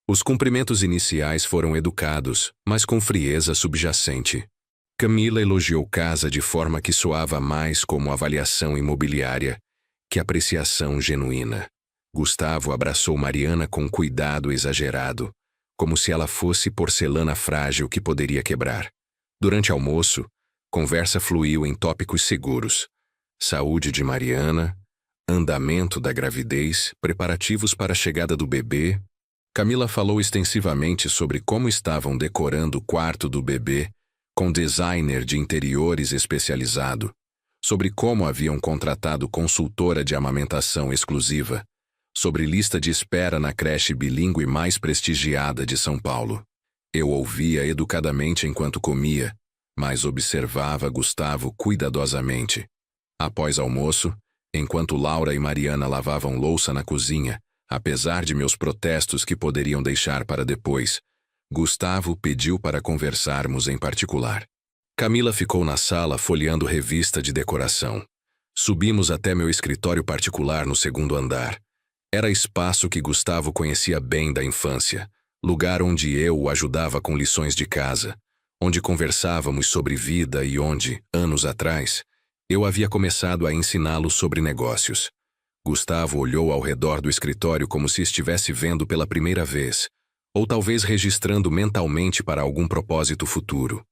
Os cumprimentos iniciais foram educados, mas com frieza subjacente. Camila elogiou casa de forma que soava mais como avaliação imobiliária que apreciação genuína. Gustavo abraçou Mariana com cuidado exagerado, como se ela fosse porcelana frágil que poderia quebrar. Durante almoço, conversa fluiu em tópicos seguros: saúde de Mariana, andamento da gravidez, preparativos para a chegada do bebê. Camila falou extensivamente sobre como estavam decorando o quarto do bebê com designer de interiores especializado, sobre como haviam contratado consultora de amamentação exclusiva, sobre lista de espera na creche bilíngue mais prestigiada de São Paulo. Eu ouvia educadamente enquanto comia, mas observava Gustavo cuidadosamente. Após almoço, enquanto Laura e Mariana lavavam louça na cozinha, apesar de meus protestos que poderiam deixar para depois, Gustavo pediu para conversarmos em particular. Camila ficou na sala folheando revista de decoração. Subimos até meu escritório particular no segundo andar. Era espaço que Gustavo conhecia bem da infância, lugar onde eu o ajudava com lições de casa, onde conversávamos sobre vida e onde, anos atrás, eu havia começado a ensiná-lo sobre negócios. Gustavo olhou ao redor do escritório como se estivesse vendo pela primeira vez, ou talvez registrando mentalmente para algum propósito futuro.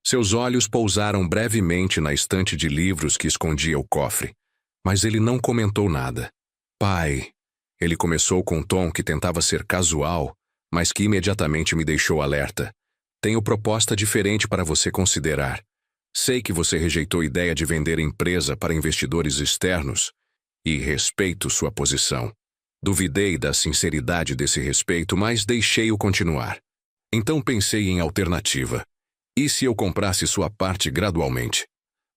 Seus olhos pousaram brevemente na estante de livros que escondia o cofre, mas ele não comentou nada. Pai, ele começou com um tom que tentava ser casual, mas que imediatamente me deixou alerta. Tenho proposta diferente para você considerar. Sei que você rejeitou a ideia de vender empresa para investidores externos e respeito sua posição. Duvidei da sinceridade desse respeito, mas deixei-o continuar. Então pensei em alternativa. E se eu comprasse sua parte gradualmente?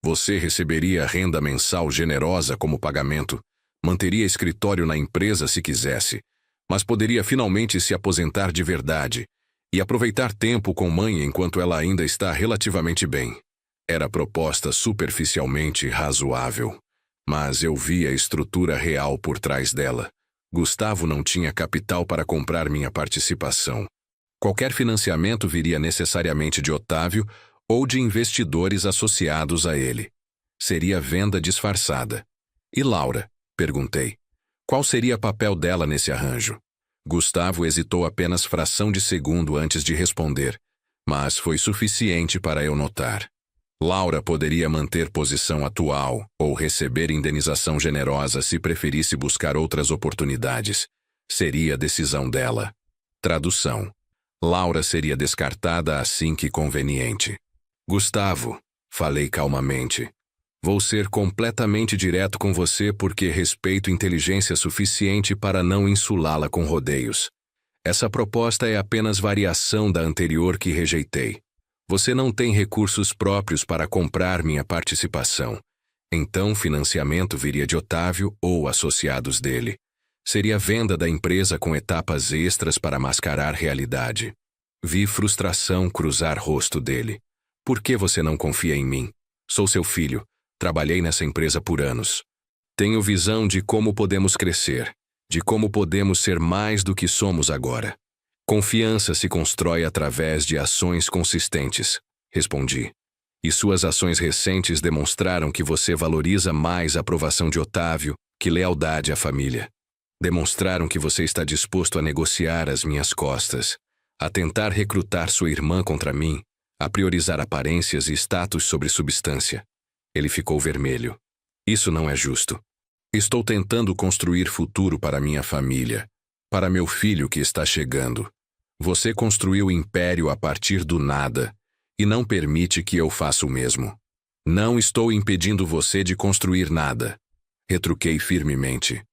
Você receberia renda mensal generosa como pagamento, manteria escritório na empresa se quisesse, mas poderia finalmente se aposentar de verdade e aproveitar tempo com mãe enquanto ela ainda está relativamente bem. Era proposta superficialmente razoável, mas eu via a estrutura real por trás dela. Gustavo não tinha capital para comprar minha participação. Qualquer financiamento viria necessariamente de Otávio ou de investidores associados a ele. Seria venda disfarçada. E Laura? Perguntei. Qual seria o papel dela nesse arranjo? Gustavo hesitou apenas fração de segundo antes de responder, mas foi suficiente para eu notar. Laura poderia manter posição atual ou receber indenização generosa se preferisse buscar outras oportunidades. Seria decisão dela. Tradução. Laura seria descartada assim que conveniente. Gustavo, falei calmamente. Vou ser completamente direto com você porque respeito inteligência suficiente para não insulá-la com rodeios. Essa proposta é apenas variação da anterior que rejeitei. Você não tem recursos próprios para comprar minha participação. Então, financiamento viria de Otávio ou associados dele. Seria venda da empresa com etapas extras para mascarar realidade. Vi frustração cruzar rosto dele. Por que você não confia em mim? Sou seu filho. Trabalhei nessa empresa por anos. Tenho visão de como podemos crescer, de como podemos ser mais do que somos agora. Confiança se constrói através de ações consistentes, respondi. E suas ações recentes demonstraram que você valoriza mais a aprovação de Otávio que lealdade à família. Demonstraram que você está disposto a negociar às minhas costas, a tentar recrutar sua irmã contra mim, a priorizar aparências e status sobre substância. Ele ficou vermelho. Isso não é justo. Estou tentando construir futuro para minha família, para meu filho que está chegando. Você construiu o império a partir do nada e não permite que eu faça o mesmo. Não estou impedindo você de construir nada. Retruquei firmemente.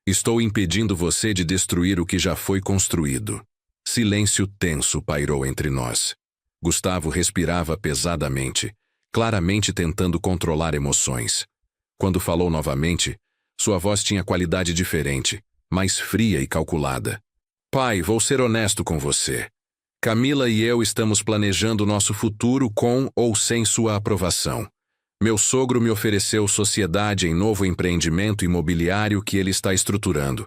Estou impedindo você de destruir o que já foi construído. Silêncio tenso pairou entre nós. Gustavo respirava pesadamente, claramente tentando controlar emoções. Quando falou novamente, sua voz tinha qualidade diferente, mais fria e calculada. Pai, vou ser honesto com você. Camila e eu estamos planejando nosso futuro com ou sem sua aprovação. Meu sogro me ofereceu sociedade em novo empreendimento imobiliário que ele está estruturando.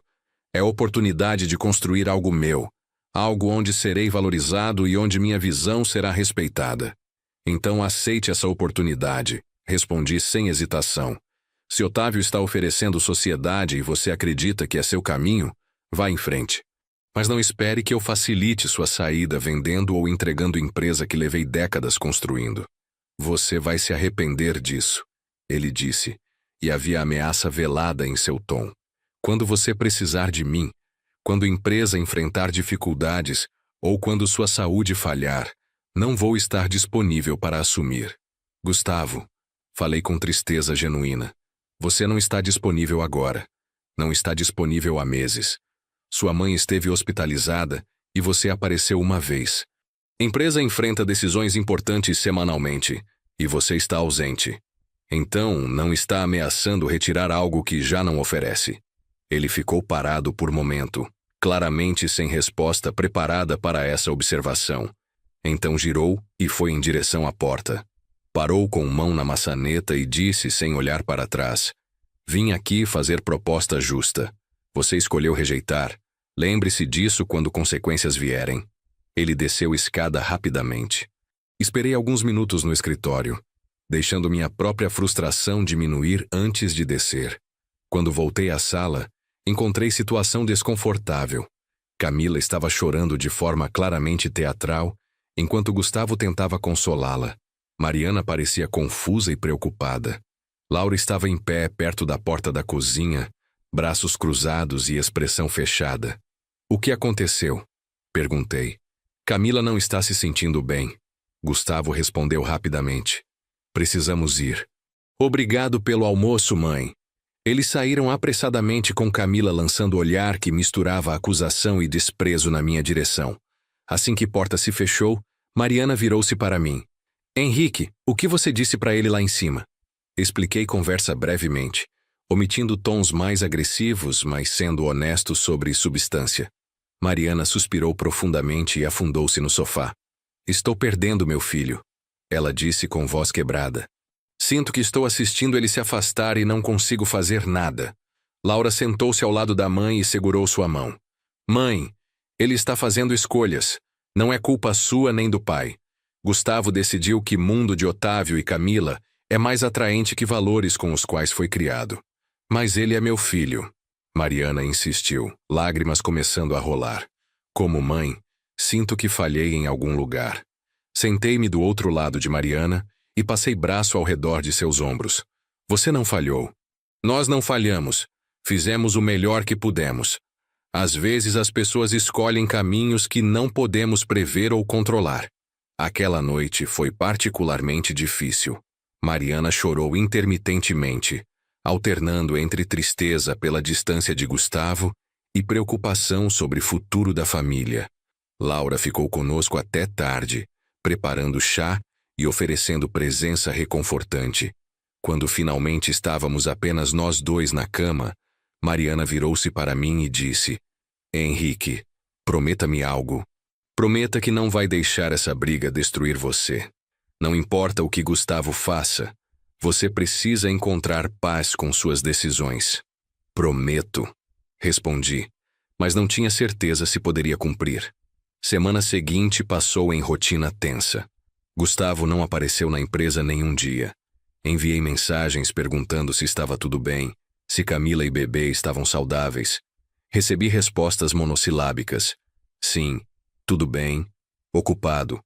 É oportunidade de construir algo meu, algo onde serei valorizado e onde minha visão será respeitada. Então aceite essa oportunidade, respondi sem hesitação. Se Otávio está oferecendo sociedade e você acredita que é seu caminho, vá em frente. Mas não espere que eu facilite sua saída vendendo ou entregando empresa que levei décadas construindo. Você vai se arrepender disso, ele disse, e havia ameaça velada em seu tom. Quando você precisar de mim, quando a empresa enfrentar dificuldades ou quando sua saúde falhar, não vou estar disponível para assumir. Gustavo, falei com tristeza genuína, você não está disponível agora. Não está disponível há meses. Sua mãe esteve hospitalizada e você apareceu uma vez. Empresa enfrenta decisões importantes semanalmente e você está ausente. Então, não está ameaçando retirar algo que já não oferece. Ele ficou parado por momento, claramente sem resposta preparada para essa observação. Então girou e foi em direção à porta. Parou com mão na maçaneta e disse sem olhar para trás: vim aqui fazer proposta justa. Você escolheu rejeitar. Lembre-se disso quando consequências vierem. Ele desceu escada rapidamente. Esperei alguns minutos no escritório, deixando minha própria frustração diminuir antes de descer. Quando voltei à sala, encontrei situação desconfortável. Camila estava chorando de forma claramente teatral, enquanto Gustavo tentava consolá-la. Mariana parecia confusa e preocupada. Laura estava em pé perto da porta da cozinha, braços cruzados e expressão fechada. O que aconteceu? Perguntei. Camila não está se sentindo bem. Gustavo respondeu rapidamente. Precisamos ir. Obrigado pelo almoço, mãe. Eles saíram apressadamente com Camila lançando olhar que misturava acusação e desprezo na minha direção. Assim que porta se fechou, Mariana virou-se para mim. Henrique, o que você disse para ele lá em cima? Expliquei conversa brevemente, omitindo tons mais agressivos, mas sendo honesto sobre substância. Mariana suspirou profundamente e afundou-se no sofá. Estou perdendo meu filho, ela disse com voz quebrada. Sinto que estou assistindo ele se afastar e não consigo fazer nada. Laura sentou-se ao lado da mãe e segurou sua mão. Mãe, ele está fazendo escolhas. Não é culpa sua nem do pai. Gustavo decidiu que mundo de Otávio e Camila é mais atraente que valores com os quais foi criado. Mas ele é meu filho. Mariana insistiu, lágrimas começando a rolar. Como mãe, sinto que falhei em algum lugar. Sentei-me do outro lado de Mariana e passei braço ao redor de seus ombros. Você não falhou. Nós não falhamos. Fizemos o melhor que pudemos. Às vezes as pessoas escolhem caminhos que não podemos prever ou controlar. Aquela noite foi particularmente difícil. Mariana chorou intermitentemente, alternando entre tristeza pela distância de Gustavo e preocupação sobre o futuro da família. Laura ficou conosco até tarde, preparando chá e oferecendo presença reconfortante. Quando finalmente estávamos apenas nós dois na cama, Mariana virou-se para mim e disse: Henrique, prometa-me algo. Prometa que não vai deixar essa briga destruir você. Não importa o que Gustavo faça, você precisa encontrar paz com suas decisões. Prometo, respondi, mas não tinha certeza se poderia cumprir. Semana seguinte passou em rotina tensa. Gustavo não apareceu na empresa nenhum dia. Enviei mensagens perguntando se estava tudo bem, se Camila e bebê estavam saudáveis. Recebi respostas monossilábicas. Sim, tudo bem, ocupado.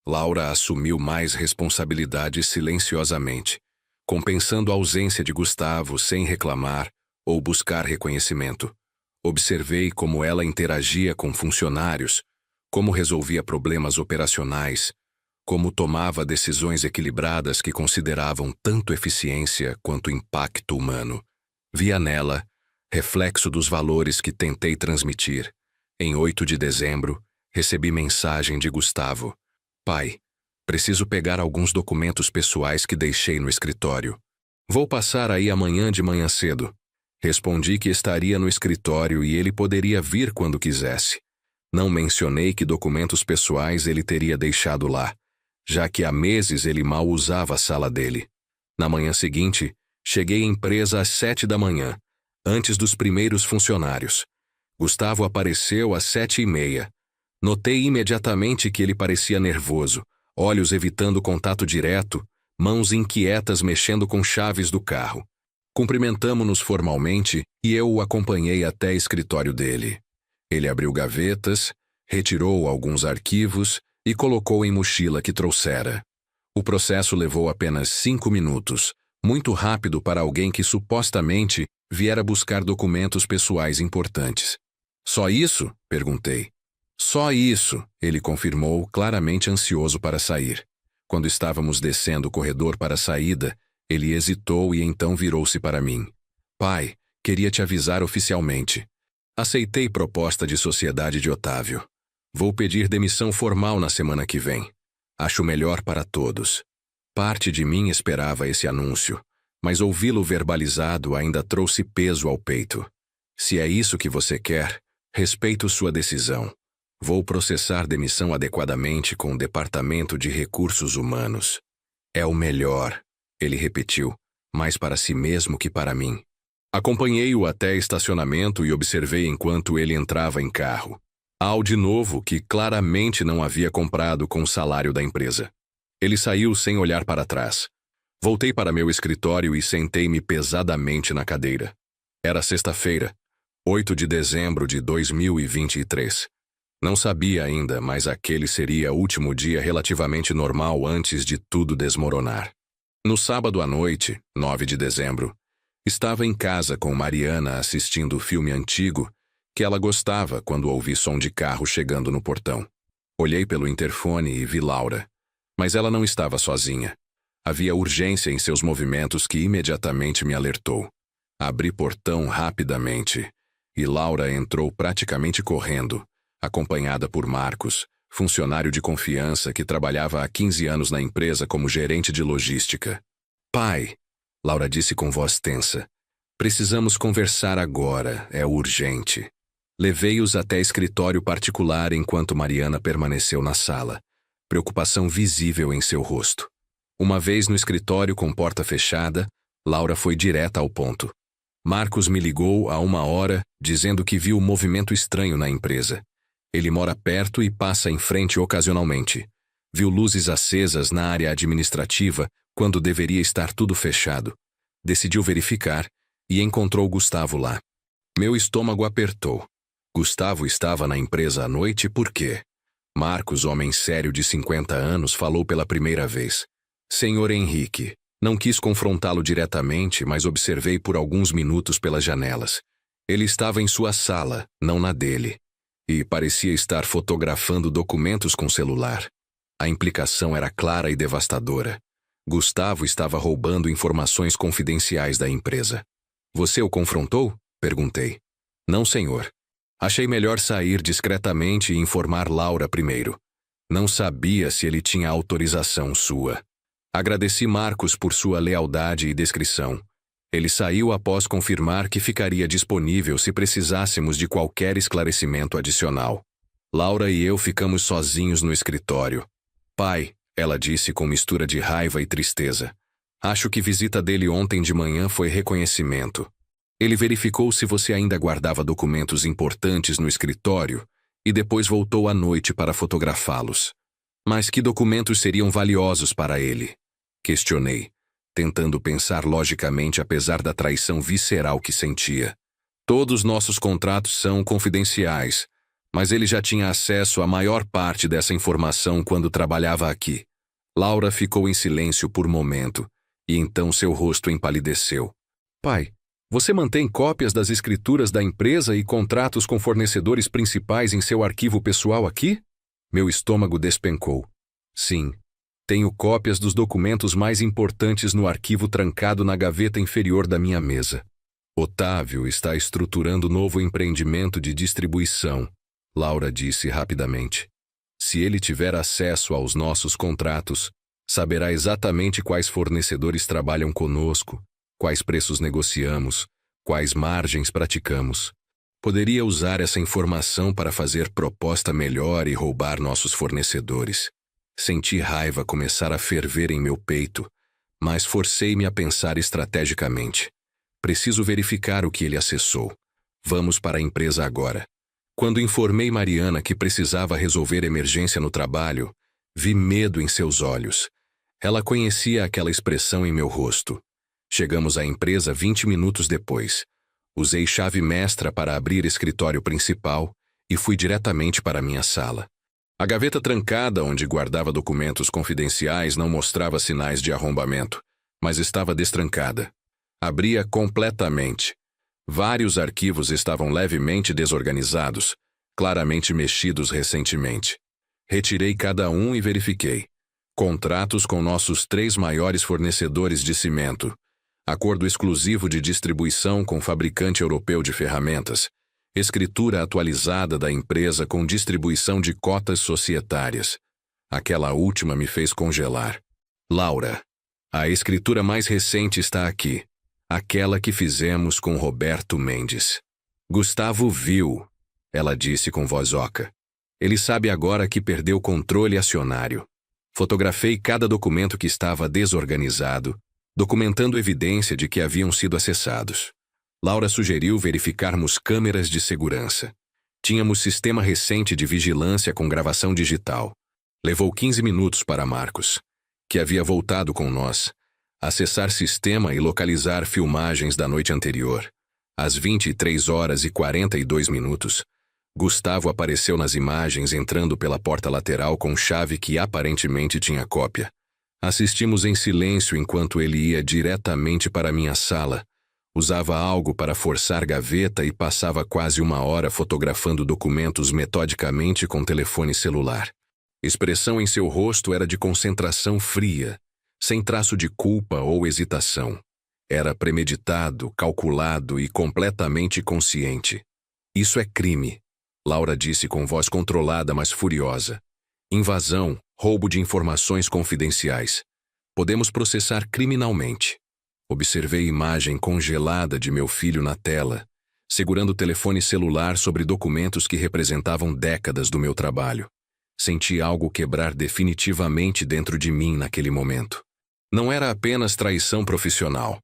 Laura assumiu mais responsabilidades silenciosamente, compensando a ausência de Gustavo sem reclamar ou buscar reconhecimento. Observei como ela interagia com funcionários, como resolvia problemas operacionais, como tomava decisões equilibradas que consideravam tanto eficiência quanto impacto humano. Via nela reflexo dos valores que tentei transmitir. Em 8 de dezembro, recebi mensagem de Gustavo. Pai, preciso pegar alguns documentos pessoais que deixei no escritório. Vou passar aí amanhã de manhã cedo. Respondi que estaria no escritório e ele poderia vir quando quisesse. Não mencionei que documentos pessoais ele teria deixado lá, já que há meses ele mal usava a sala dele. Na manhã seguinte, cheguei à empresa às 7 da manhã, antes dos primeiros funcionários. Gustavo apareceu às 7h30. Notei imediatamente que ele parecia nervoso, olhos evitando contato direto, mãos inquietas mexendo com chaves do carro. Cumprimentamo-nos formalmente e eu o acompanhei até o escritório dele. Ele abriu gavetas, retirou alguns arquivos e colocou em mochila que trouxera. O processo levou apenas 5 minutos, muito rápido para alguém que supostamente viera buscar documentos pessoais importantes. Só isso? Perguntei. Só isso, ele confirmou, claramente ansioso para sair. Quando estávamos descendo o corredor para a saída, ele hesitou e então virou-se para mim. Pai, queria te avisar oficialmente. Aceitei proposta de sociedade de Otávio. Vou pedir demissão formal na semana que vem. Acho melhor para todos. Parte de mim esperava esse anúncio, mas ouvi-lo verbalizado ainda trouxe peso ao peito. Se é isso que você quer, respeito sua decisão. Vou processar demissão adequadamente com o Departamento de Recursos Humanos. É o melhor, ele repetiu, mais para si mesmo que para mim. Acompanhei-o até estacionamento e observei enquanto ele entrava em carro. Audi novo que claramente não havia comprado com o salário da empresa. Ele saiu sem olhar para trás. Voltei para meu escritório e sentei-me pesadamente na cadeira. Era sexta-feira, 8 de dezembro de 2023. Não sabia ainda, mas aquele seria o último dia relativamente normal antes de tudo desmoronar. No sábado à noite, 9 de dezembro, estava em casa com Mariana assistindo o filme antigo que ela gostava quando ouvi som de carro chegando no portão. Olhei pelo interfone e vi Laura. Mas ela não estava sozinha. Havia urgência em seus movimentos que imediatamente me alertou. Abri portão rapidamente e Laura entrou praticamente correndo, acompanhada por Marcos, funcionário de confiança que trabalhava há 15 anos na empresa como gerente de logística. Pai, Laura disse com voz tensa, precisamos conversar agora, é urgente. Levei-os até escritório particular enquanto Mariana permaneceu na sala, preocupação visível em seu rosto. Uma vez no escritório com porta fechada, Laura foi direta ao ponto. Marcos me ligou há 1 hora, dizendo que viu um movimento estranho na empresa. Ele mora perto e passa em frente ocasionalmente. Viu luzes acesas na área administrativa quando deveria estar tudo fechado. Decidiu verificar e encontrou Gustavo lá. Meu estômago apertou. Gustavo estava na empresa à noite por quê? Marcos, homem sério de 50 anos, falou pela primeira vez. Senhor Henrique, não quis confrontá-lo diretamente, mas observei por alguns minutos pelas janelas. Ele estava em sua sala, não na dele. E parecia estar fotografando documentos com celular. A implicação era clara e devastadora. Gustavo estava roubando informações confidenciais da empresa. Você o confrontou? Perguntei. Não, senhor. Achei melhor sair discretamente e informar Laura primeiro. Não sabia se ele tinha autorização sua. Agradeci Marcos por sua lealdade e descrição. Ele saiu após confirmar que ficaria disponível se precisássemos de qualquer esclarecimento adicional. Laura e eu ficamos sozinhos no escritório. Pai, ela disse com mistura de raiva e tristeza. Acho que visita dele ontem de manhã foi reconhecimento. Ele verificou se você ainda guardava documentos importantes no escritório e depois voltou à noite para fotografá-los. Mas que documentos seriam valiosos para ele? Questionei, tentando pensar logicamente apesar da traição visceral que sentia. Todos nossos contratos são confidenciais, mas ele já tinha acesso à maior parte dessa informação quando trabalhava aqui. Laura ficou em silêncio por momento, e então seu rosto empalideceu. Pai, você mantém cópias das escrituras da empresa e contratos com fornecedores principais em seu arquivo pessoal aqui? Meu estômago despencou. Sim. Tenho cópias dos documentos mais importantes no arquivo trancado na gaveta inferior da minha mesa. Otávio está estruturando novo empreendimento de distribuição, Laura disse rapidamente. Se ele tiver acesso aos nossos contratos, saberá exatamente quais fornecedores trabalham conosco, quais preços negociamos, quais margens praticamos. Poderia usar essa informação para fazer proposta melhor e roubar nossos fornecedores. Senti raiva começar a ferver em meu peito, mas forcei-me a pensar estrategicamente. Preciso verificar o que ele acessou. Vamos para a empresa agora. Quando informei Mariana que precisava resolver emergência no trabalho, vi medo em seus olhos. Ela conhecia aquela expressão em meu rosto. Chegamos à empresa 20 minutos depois. Usei chave mestra para abrir escritório principal e fui diretamente para minha sala. A gaveta trancada onde guardava documentos confidenciais não mostrava sinais de arrombamento, mas estava destrancada. Abria completamente. Vários arquivos estavam levemente desorganizados, claramente mexidos recentemente. Retirei cada um e verifiquei. Contratos com nossos 3 maiores fornecedores de cimento. Acordo exclusivo de distribuição com fabricante europeu de ferramentas. Escritura atualizada da empresa com distribuição de cotas societárias. Aquela última me fez congelar. Laura, a escritura mais recente está aqui. Aquela que fizemos com Roberto Mendes. Gustavo viu, ela disse com voz oca. Ele sabe agora que perdeu controle acionário. Fotografei cada documento que estava desorganizado, documentando evidência de que haviam sido acessados. Laura sugeriu verificarmos câmeras de segurança. Tínhamos sistema recente de vigilância com gravação digital. Levou 15 minutos para Marcos, que havia voltado com nós, acessar sistema e localizar filmagens da noite anterior. Às 23h42, Gustavo apareceu nas imagens entrando pela porta lateral com chave que aparentemente tinha cópia. Assistimos em silêncio enquanto ele ia diretamente para minha sala. Usava algo para forçar gaveta e passava quase 1 hora fotografando documentos metodicamente com telefone celular. Expressão em seu rosto era de concentração fria, sem traço de culpa ou hesitação. Era premeditado, calculado e completamente consciente. Isso é crime, Laura disse com voz controlada, mas furiosa. Invasão, roubo de informações confidenciais. Podemos processar criminalmente. Observei imagem congelada de meu filho na tela, segurando o telefone celular sobre documentos que representavam décadas do meu trabalho. Senti algo quebrar definitivamente dentro de mim naquele momento. Não era apenas traição profissional.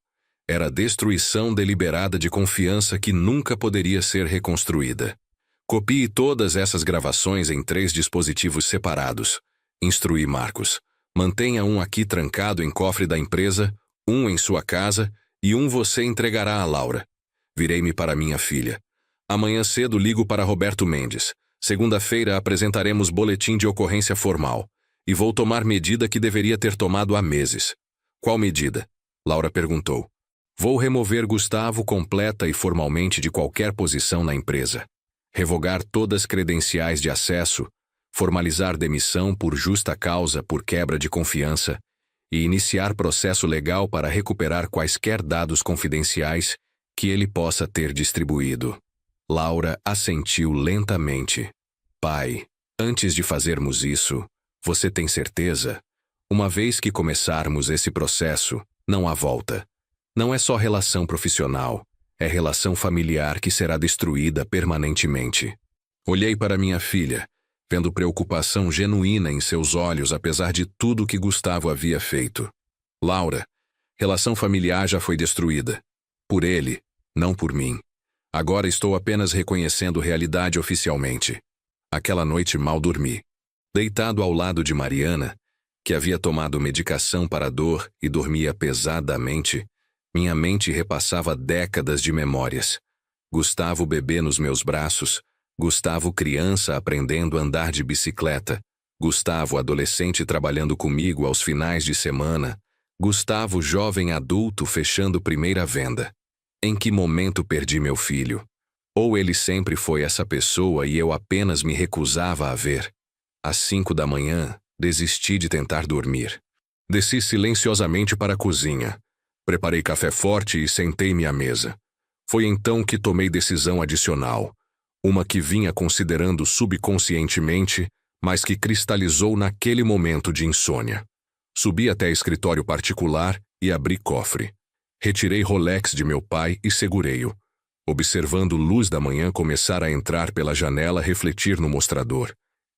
Era destruição deliberada de confiança que nunca poderia ser reconstruída. Copie todas essas gravações em 3 dispositivos separados. Instruí Marcos. Mantenha um aqui trancado em cofre da empresa, um em sua casa e um você entregará a Laura. Virei-me para minha filha. Amanhã cedo ligo para Roberto Mendes. Segunda-feira apresentaremos boletim de ocorrência formal. E vou tomar medida que deveria ter tomado há meses. Qual medida? Laura perguntou. Vou remover Gustavo completa e formalmente de qualquer posição na empresa. Revogar todas as credenciais de acesso, formalizar demissão por justa causa por quebra de confiança e iniciar processo legal para recuperar quaisquer dados confidenciais que ele possa ter distribuído. Laura assentiu lentamente. Pai, antes de fazermos isso, você tem certeza? Uma vez que começarmos esse processo, não há volta. Não é só relação profissional, é relação familiar que será destruída permanentemente. Olhei para minha filha, vendo preocupação genuína em seus olhos apesar de tudo que Gustavo havia feito. Laura, relação familiar já foi destruída. Por ele, não por mim. Agora estou apenas reconhecendo realidade oficialmente. Aquela noite mal dormi. Deitado ao lado de Mariana, que havia tomado medicação para a dor e dormia pesadamente, minha mente repassava décadas de memórias. Gustavo bebê nos meus braços, Gustavo criança aprendendo a andar de bicicleta, Gustavo adolescente trabalhando comigo aos finais de semana, Gustavo jovem adulto fechando primeira venda. Em que momento perdi meu filho? Ou ele sempre foi essa pessoa e eu apenas me recusava a ver? Às 5 da manhã, desisti de tentar dormir. Desci silenciosamente para a cozinha. Preparei café forte e sentei-me à mesa. Foi então que tomei decisão adicional. Uma que vinha considerando subconscientemente, mas que cristalizou naquele momento de insônia. Subi até escritório particular e abri cofre. Retirei Rolex de meu pai e segurei-o, observando luz da manhã começar a entrar pela janela refletir no mostrador.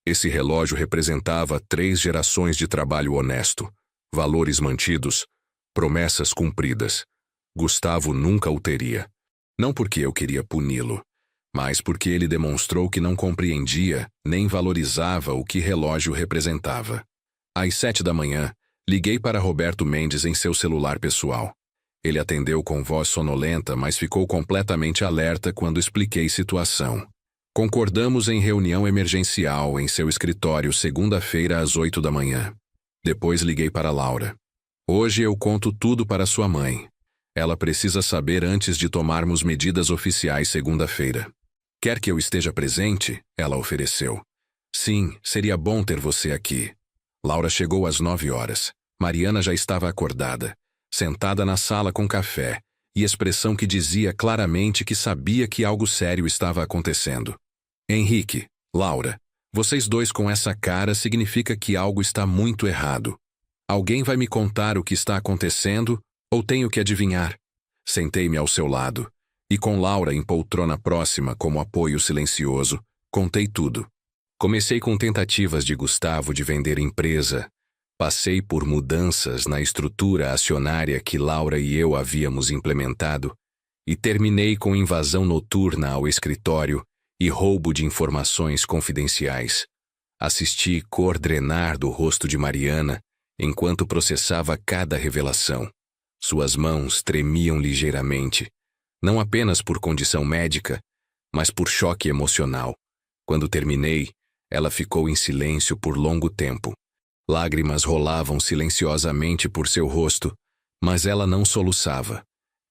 Esse relógio representava 3 gerações de trabalho honesto, valores mantidos, promessas cumpridas. Gustavo nunca o teria. Não porque eu queria puni-lo, mas porque ele demonstrou que não compreendia nem valorizava o que relógio representava. Às 7 da manhã, liguei para Roberto Mendes em seu celular pessoal. Ele atendeu com voz sonolenta, mas ficou completamente alerta quando expliquei situação. Concordamos em reunião emergencial em seu escritório segunda-feira às 8 da manhã. Depois liguei para Laura. Hoje eu conto tudo para sua mãe. Ela precisa saber antes de tomarmos medidas oficiais segunda-feira. Quer que eu esteja presente? Ela ofereceu. Sim, seria bom ter você aqui. Laura chegou às 9 horas. Mariana já estava acordada, sentada na sala com café, e expressão que dizia claramente que sabia que algo sério estava acontecendo. Henrique, Laura, vocês dois com essa cara significa que algo está muito errado. Alguém vai me contar o que está acontecendo ou tenho que adivinhar? Sentei-me ao seu lado, e com Laura em poltrona próxima como apoio silencioso, contei tudo. Comecei com tentativas de Gustavo de vender empresa. Passei por mudanças na estrutura acionária que Laura e eu havíamos implementado e terminei com invasão noturna ao escritório e roubo de informações confidenciais. Assisti cor drenar do rosto de Mariana enquanto processava cada revelação. Suas mãos tremiam ligeiramente, não apenas por condição médica, mas por choque emocional. Quando terminei, ela ficou em silêncio por longo tempo. Lágrimas rolavam silenciosamente por seu rosto, mas ela não soluçava.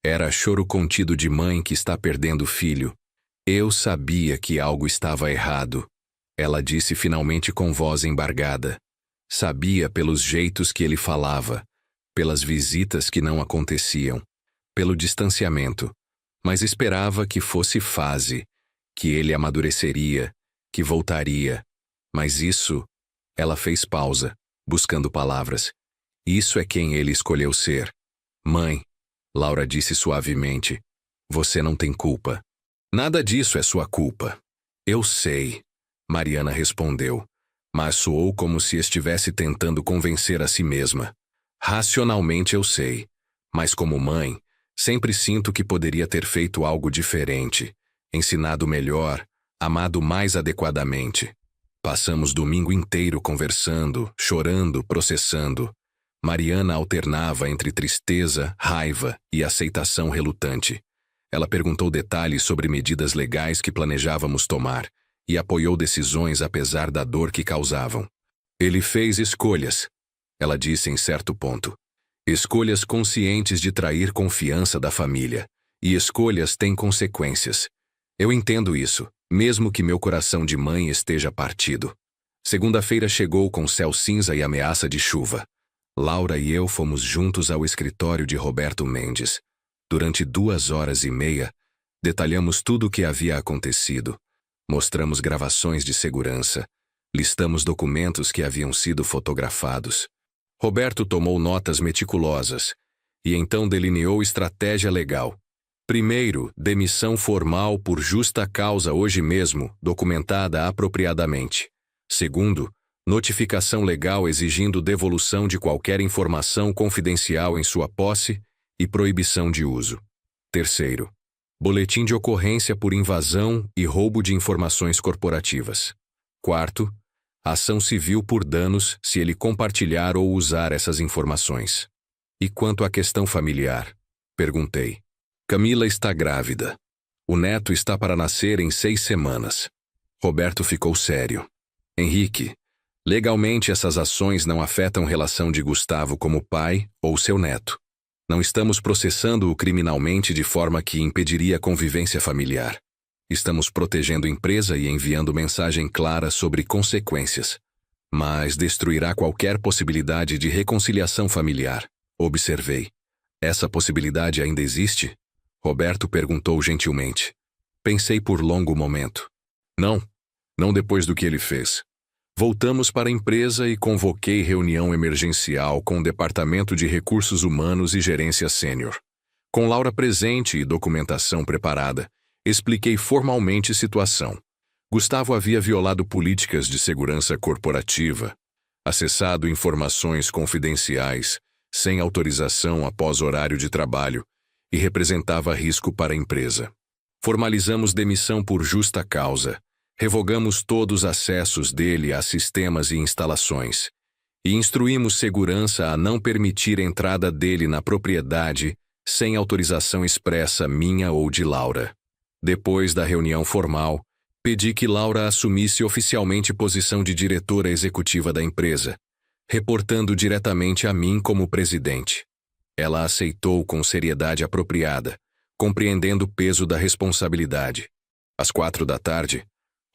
Era choro contido de mãe que está perdendo filho. Eu sabia que algo estava errado. Ela disse finalmente com voz embargada. Sabia pelos jeitos que ele falava, pelas visitas que não aconteciam, pelo distanciamento, mas esperava que fosse fase, que ele amadureceria, que voltaria. Mas isso... Ela fez pausa, buscando palavras. Isso é quem ele escolheu ser. Mãe, Laura disse suavemente, você não tem culpa. Nada disso é sua culpa. Eu sei, Mariana respondeu, mas soou como se estivesse tentando convencer a si mesma. Racionalmente eu sei, mas como mãe, sempre sinto que poderia ter feito algo diferente, ensinado melhor, amado mais adequadamente. Passamos domingo inteiro conversando, chorando, processando. Mariana alternava entre tristeza, raiva e aceitação relutante. Ela perguntou detalhes sobre medidas legais que planejávamos tomar e apoiou decisões apesar da dor que causavam. Ele fez escolhas, ela disse em certo ponto. Escolhas conscientes de trair confiança da família. E escolhas têm consequências. Eu entendo isso, mesmo que meu coração de mãe esteja partido. Segunda-feira chegou com céu cinza e ameaça de chuva. Laura e eu fomos juntos ao escritório de Roberto Mendes. Durante 2 horas e meia, detalhamos tudo o que havia acontecido. Mostramos gravações de segurança. Listamos documentos que haviam sido fotografados. Roberto tomou notas meticulosas e então delineou estratégia legal. Primeiro, demissão formal por justa causa hoje mesmo, documentada apropriadamente. Segundo, notificação legal exigindo devolução de qualquer informação confidencial em sua posse e proibição de uso. Terceiro, boletim de ocorrência por invasão e roubo de informações corporativas. Quarto, ação civil por danos se ele compartilhar ou usar essas informações. E quanto à questão familiar? Perguntei. Camila está grávida. O neto está para nascer em 6 semanas. Roberto ficou sério. Henrique, legalmente essas ações não afetam relação de Gustavo como pai ou seu neto. Não estamos processando-o criminalmente de forma que impediria a convivência familiar. Estamos protegendo a empresa e enviando mensagem clara sobre consequências. Mas destruirá qualquer possibilidade de reconciliação familiar. Observei. Essa possibilidade ainda existe? Roberto perguntou gentilmente. Pensei por longo momento. Não depois do que ele fez. Voltamos para a empresa e convoquei reunião emergencial com o Departamento de Recursos Humanos e Gerência Sênior. Com Laura presente e documentação preparada, expliquei formalmente a situação. Gustavo havia violado políticas de segurança corporativa, acessado informações confidenciais, sem autorização após horário de trabalho, e representava risco para a empresa. Formalizamos demissão por justa causa, revogamos todos os acessos dele a sistemas e instalações, e instruímos segurança a não permitir entrada dele na propriedade sem autorização expressa minha ou de Laura. Depois da reunião formal, Pedi que Laura assumisse oficialmente posição de diretora executiva da empresa, reportando diretamente a mim como presidente. Ela aceitou com seriedade apropriada, compreendendo o peso da responsabilidade. Às 4 da tarde,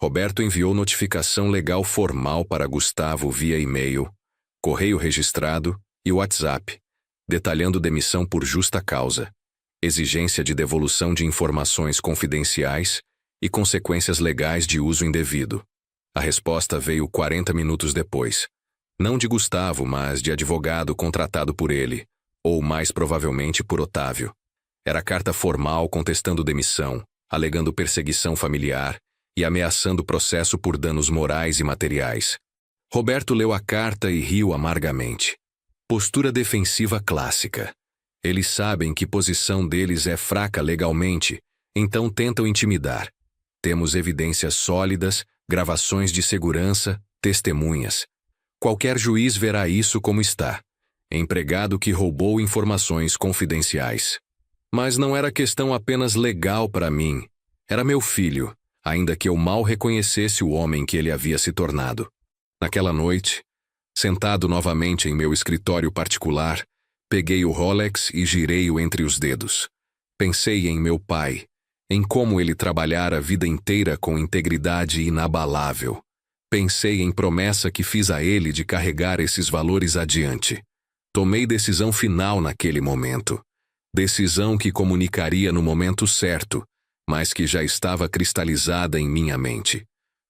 Roberto enviou notificação legal formal para Gustavo via e-mail, correio registrado e WhatsApp, detalhando demissão por justa causa, exigência de devolução de informações confidenciais e consequências legais de uso indevido. A resposta veio 40 minutos depois. Não de Gustavo, mas de advogado contratado por ele, ou mais provavelmente por Otávio. Era carta formal contestando demissão, alegando perseguição familiar e ameaçando processo por danos morais e materiais. Roberto leu a carta e riu amargamente. Postura defensiva clássica. Eles sabem que posição deles é fraca legalmente, então tentam intimidar. Temos evidências sólidas, gravações de segurança, testemunhas. Qualquer juiz verá isso como está. Empregado que roubou informações confidenciais. Mas não era questão apenas legal para mim. Era meu filho, ainda que eu mal reconhecesse o homem que ele havia se tornado. Naquela noite, sentado novamente em meu escritório particular, peguei o Rolex e girei-o entre os dedos. Pensei em meu pai, em como ele trabalhara a vida inteira com integridade inabalável. Pensei em promessa que fiz a ele de carregar esses valores adiante. Tomei decisão final naquele momento. Decisão que comunicaria no momento certo, mas que já estava cristalizada em minha mente.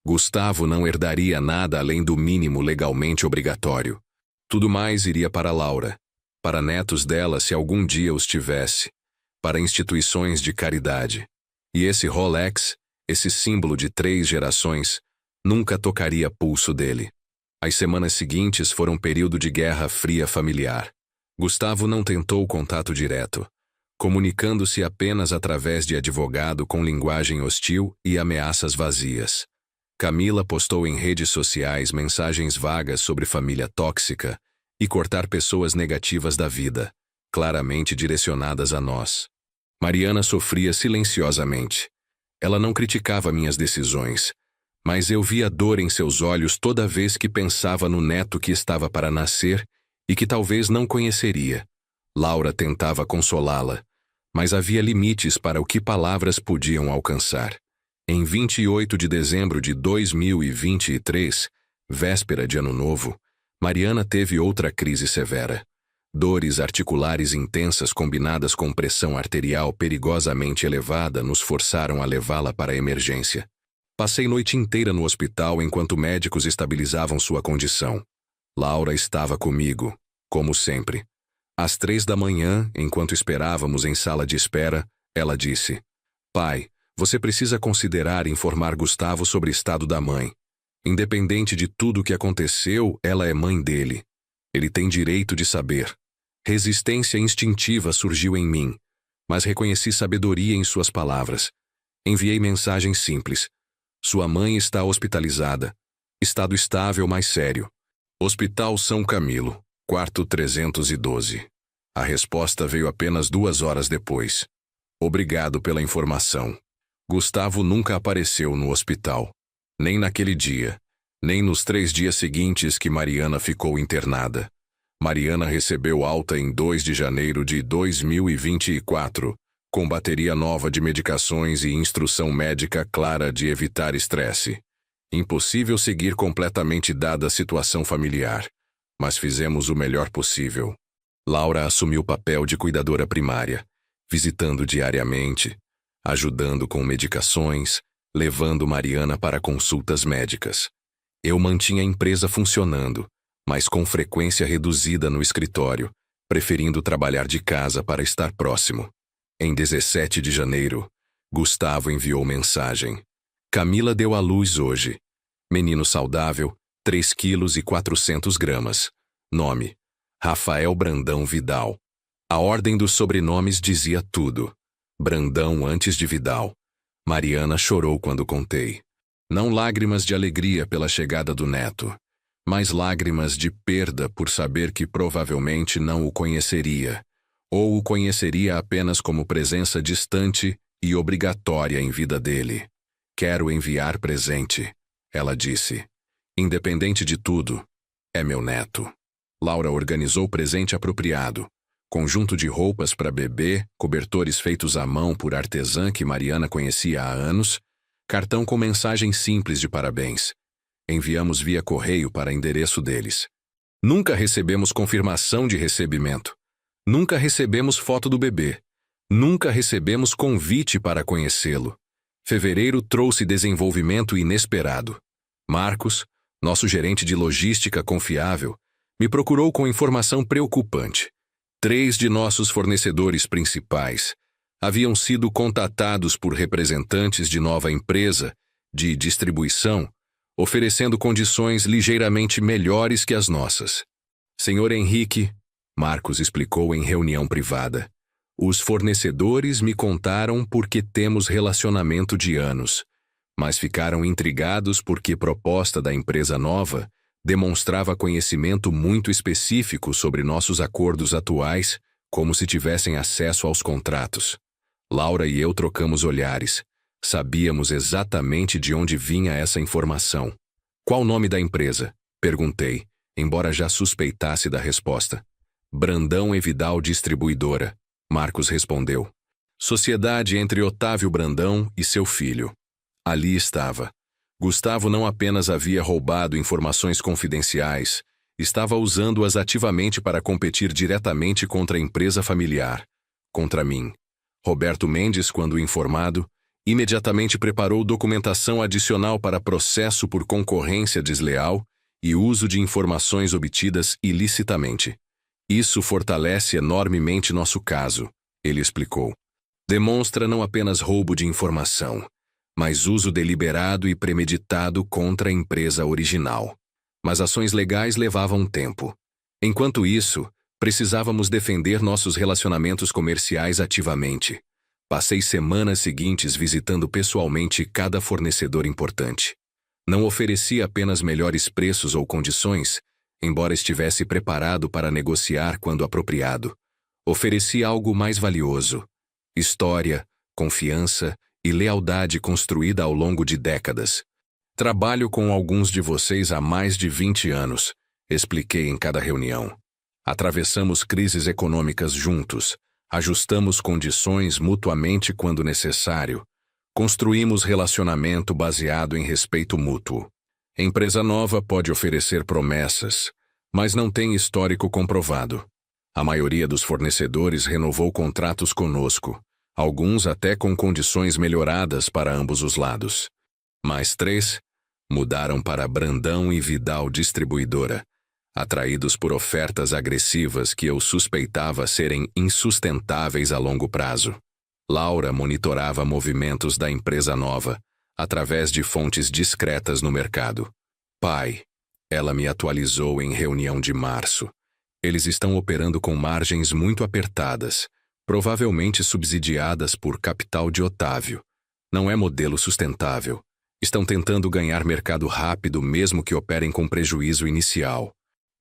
Gustavo não herdaria nada além do mínimo legalmente obrigatório. Tudo mais iria para Laura, para netos dela se algum dia os tivesse, para instituições de caridade. E esse Rolex, esse símbolo de 3 gerações, nunca tocaria pulso dele. As semanas seguintes foram um período de guerra fria familiar. Gustavo não tentou contato direto, comunicando-se apenas através de advogado com linguagem hostil e ameaças vazias. Camila postou em redes sociais mensagens vagas sobre família tóxica e cortar pessoas negativas da vida, claramente direcionadas a nós. Mariana sofria silenciosamente. Ela não criticava minhas decisões, mas eu via dor em seus olhos toda vez que pensava no neto que estava para nascer e que talvez não conheceria. Laura tentava consolá-la, mas havia limites para o que palavras podiam alcançar. Em 28 de dezembro de 2023, véspera de Ano Novo, Mariana teve outra crise severa. Dores articulares intensas combinadas com pressão arterial perigosamente elevada nos forçaram a levá-la para a emergência. Passei noite inteira no hospital enquanto médicos estabilizavam sua condição. Laura estava comigo, como sempre. Às 3 da manhã, enquanto esperávamos em sala de espera, ela disse: "Pai, você precisa considerar informar Gustavo sobre o estado da mãe. Independente de tudo o que aconteceu, ela é mãe dele. Ele tem direito de saber." Resistência instintiva surgiu em mim, mas reconheci sabedoria em suas palavras. Enviei mensagem simples: "Sua mãe está hospitalizada. Estado estável, mas sério. Hospital São Camilo, quarto 312. A resposta veio apenas 2 horas depois. "Obrigado pela informação." Gustavo nunca apareceu no hospital. Nem naquele dia, nem nos 3 dias seguintes que Mariana ficou internada. Mariana recebeu alta em 2 de janeiro de 2024, com bateria nova de medicações e instrução médica clara de evitar estresse. Impossível seguir completamente dada a situação familiar, mas fizemos o melhor possível. Laura assumiu o papel de cuidadora primária, visitando diariamente, ajudando com medicações, levando Mariana para consultas médicas. Eu mantinha a empresa funcionando, mas com frequência reduzida no escritório, preferindo trabalhar de casa para estar próximo. Em 17 de janeiro, Gustavo enviou mensagem: "Camila deu à luz hoje. Menino saudável, 3 quilos e 400 gramas. Nome: Rafael Brandão Vidal." A ordem dos sobrenomes dizia tudo. Brandão antes de Vidal. Mariana chorou quando contei. Não lágrimas de alegria pela chegada do neto, mas lágrimas de perda por saber que provavelmente não o conheceria, ou o conheceria apenas como presença distante e obrigatória em vida dele. Quero enviar presente, ela disse. Independente de tudo, é meu neto. Laura organizou o presente apropriado. Conjunto de roupas para bebê, cobertores feitos à mão por artesã que Mariana conhecia há anos, cartão com mensagem simples de parabéns. Enviamos via correio para endereço deles. Nunca recebemos confirmação de recebimento. Nunca recebemos foto do bebê. Nunca recebemos convite para conhecê-lo. Fevereiro trouxe desenvolvimento inesperado. Marcos, nosso gerente de logística confiável, me procurou com informação preocupante. 3 de nossos fornecedores principais haviam sido contatados por representantes de nova empresa de distribuição, oferecendo condições ligeiramente melhores que as nossas. Senhor Henrique, Marcos explicou em reunião privada, os fornecedores me contaram porque temos relacionamento de anos, mas ficaram intrigados porque proposta da empresa nova demonstrava conhecimento muito específico sobre nossos acordos atuais, como se tivessem acesso aos contratos. Laura e eu trocamos olhares. Sabíamos exatamente de onde vinha essa informação. Qual o nome da empresa? Perguntei, embora já suspeitasse da resposta. Brandão e Vidal Distribuidora, Marcos respondeu. Sociedade entre Otávio Brandão e seu filho. Ali estava. Gustavo não apenas havia roubado informações confidenciais, estava usando-as ativamente para competir diretamente contra a empresa familiar, contra mim. Roberto Mendes, quando informado, imediatamente preparou documentação adicional para processo por concorrência desleal e uso de informações obtidas ilicitamente. Isso fortalece enormemente nosso caso, ele explicou. Demonstra não apenas roubo de informação, mas uso deliberado e premeditado contra a empresa original. Mas ações legais levavam tempo. Enquanto isso, precisávamos defender nossos relacionamentos comerciais ativamente. Passei semanas seguintes visitando pessoalmente cada fornecedor importante. Não oferecia apenas melhores preços ou condições, embora estivesse preparado para negociar quando apropriado. Oferecia algo mais valioso: história, confiança e lealdade construída ao longo de décadas. Trabalho com alguns de vocês há mais de 20 anos, expliquei em cada reunião. Atravessamos crises econômicas juntos, ajustamos condições mutuamente quando necessário, construímos relacionamento baseado em respeito mútuo. Empresa nova pode oferecer promessas, mas não tem histórico comprovado. A maioria dos fornecedores renovou contratos conosco, alguns até com condições melhoradas para ambos os lados. Mais 3 mudaram para Brandão e Vidal Distribuidora, atraídos por ofertas agressivas que eu suspeitava serem insustentáveis a longo prazo. Laura monitorava movimentos da empresa nova, através de fontes discretas no mercado. Pai, ela me atualizou em reunião de março. Eles estão operando com margens muito apertadas, provavelmente subsidiadas por capital de Otávio. Não é modelo sustentável. Estão tentando ganhar mercado rápido mesmo que operem com prejuízo inicial.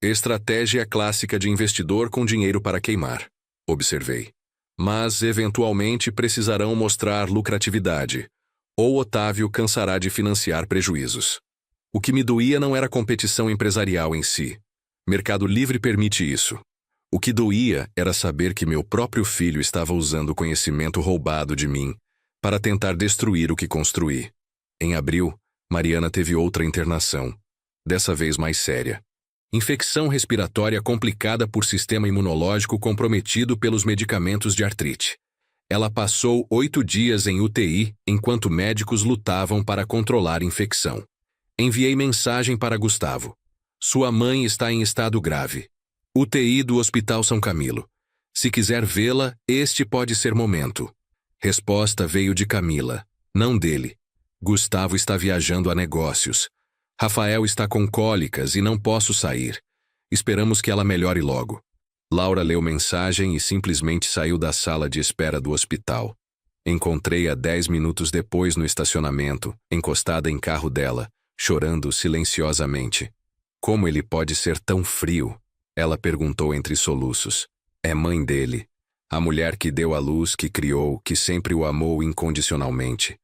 Estratégia clássica de investidor com dinheiro para queimar, observei. Mas, eventualmente, precisarão mostrar lucratividade, ou Otávio cansará de financiar prejuízos. O que me doía não era a competição empresarial em si. Mercado livre permite isso. O que doía era saber que meu próprio filho estava usando o conhecimento roubado de mim para tentar destruir o que construí. Em abril, Mariana teve outra internação, dessa vez mais séria. Infecção respiratória complicada por sistema imunológico comprometido pelos medicamentos de artrite. Ela passou 8 dias em UTI enquanto médicos lutavam para controlar a infecção. Enviei mensagem para Gustavo. Sua mãe está em estado grave. UTI do Hospital São Camilo. Se quiser vê-la, este pode ser momento. Resposta veio de Camila, não dele. Gustavo está viajando a negócios. Rafael está com cólicas e não posso sair. Esperamos que ela melhore logo. Laura leu mensagem e simplesmente saiu da sala de espera do hospital. Encontrei-a 10 minutos depois no estacionamento, encostada em carro dela, chorando silenciosamente. Como ele pode ser tão frio? Ela perguntou entre soluços. É mãe dele. A mulher que deu à luz, que criou, que sempre o amou incondicionalmente.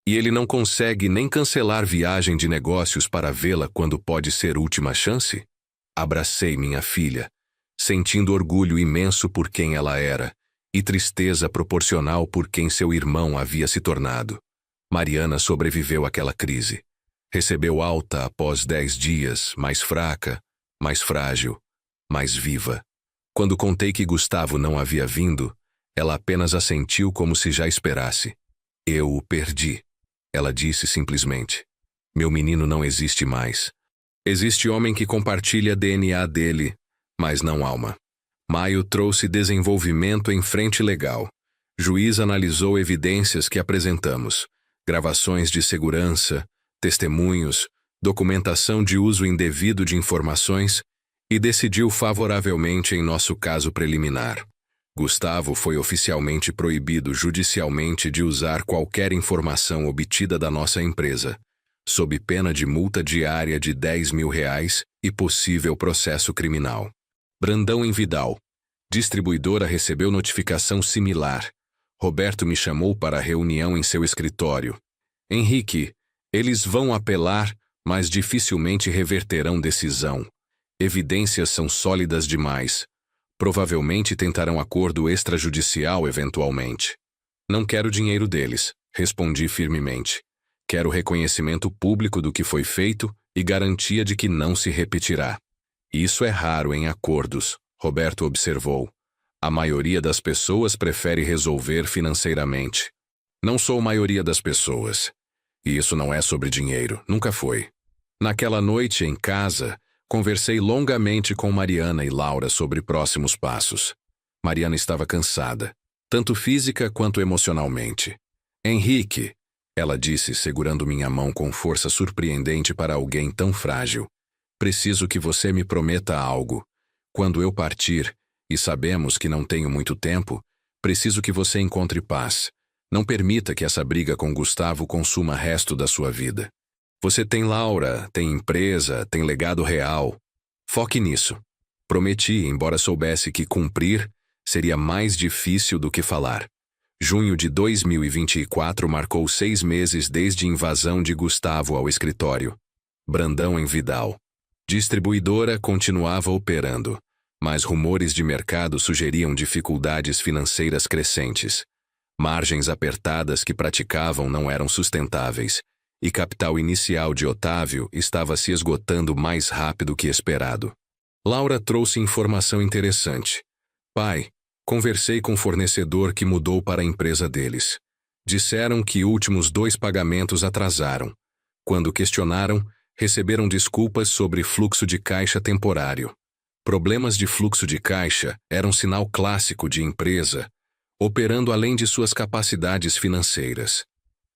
E ele não consegue nem cancelar viagem de negócios para vê-la quando pode ser última chance? Abracei minha filha, sentindo orgulho imenso por quem ela era e tristeza proporcional por quem seu irmão havia se tornado. Mariana sobreviveu àquela crise. Recebeu alta após 10 dias, mais fraca, mais frágil, mais viva. Quando contei que Gustavo não havia vindo, ela apenas assentiu como se já esperasse. Eu o perdi. Ela disse simplesmente. Meu menino não existe mais. Existe homem que compartilha DNA dele, mas não alma. Maio trouxe desenvolvimento em frente legal. Juiz analisou evidências que apresentamos, gravações de segurança, testemunhos, documentação de uso indevido de informações e decidiu favoravelmente em nosso caso preliminar. Gustavo foi oficialmente proibido judicialmente de usar qualquer informação obtida da nossa empresa, sob pena de multa diária de R$10 mil e possível processo criminal. Brandão em Vidal. Distribuidora recebeu notificação similar. Roberto me chamou para a reunião em seu escritório. Henrique, eles vão apelar, mas dificilmente reverterão decisão. Evidências são sólidas demais. Provavelmente tentarão acordo extrajudicial eventualmente. Não quero dinheiro deles, respondi firmemente. Quero reconhecimento público do que foi feito e garantia de que não se repetirá. Isso é raro em acordos, Roberto observou. A maioria das pessoas prefere resolver financeiramente. Não sou a maioria das pessoas. E isso não é sobre dinheiro, nunca foi. Naquela noite, em casa, conversei longamente com Mariana e Laura sobre próximos passos. Mariana estava cansada, tanto física quanto emocionalmente. Henrique, ela disse, segurando minha mão com força surpreendente para alguém tão frágil. Preciso que você me prometa algo. Quando eu partir, e sabemos que não tenho muito tempo, preciso que você encontre paz. Não permita que essa briga com Gustavo consuma o resto da sua vida. Você tem Laura, tem empresa, tem legado real. Foque nisso. Prometi, embora soubesse que cumprir seria mais difícil do que falar. Junho de 2024 marcou 6 meses desde a invasão de Gustavo ao escritório. Brandão em Vidal. Distribuidora continuava operando, mas rumores de mercado sugeriam dificuldades financeiras crescentes. Margens apertadas que praticavam não eram sustentáveis, e capital inicial de Otávio estava se esgotando mais rápido que esperado. Laura trouxe informação interessante. Pai, conversei com o fornecedor que mudou para a empresa deles. Disseram que últimos 2 pagamentos atrasaram. Quando questionaram, receberam desculpas sobre fluxo de caixa temporário. Problemas de fluxo de caixa eram sinal clássico de empresa, operando além de suas capacidades financeiras.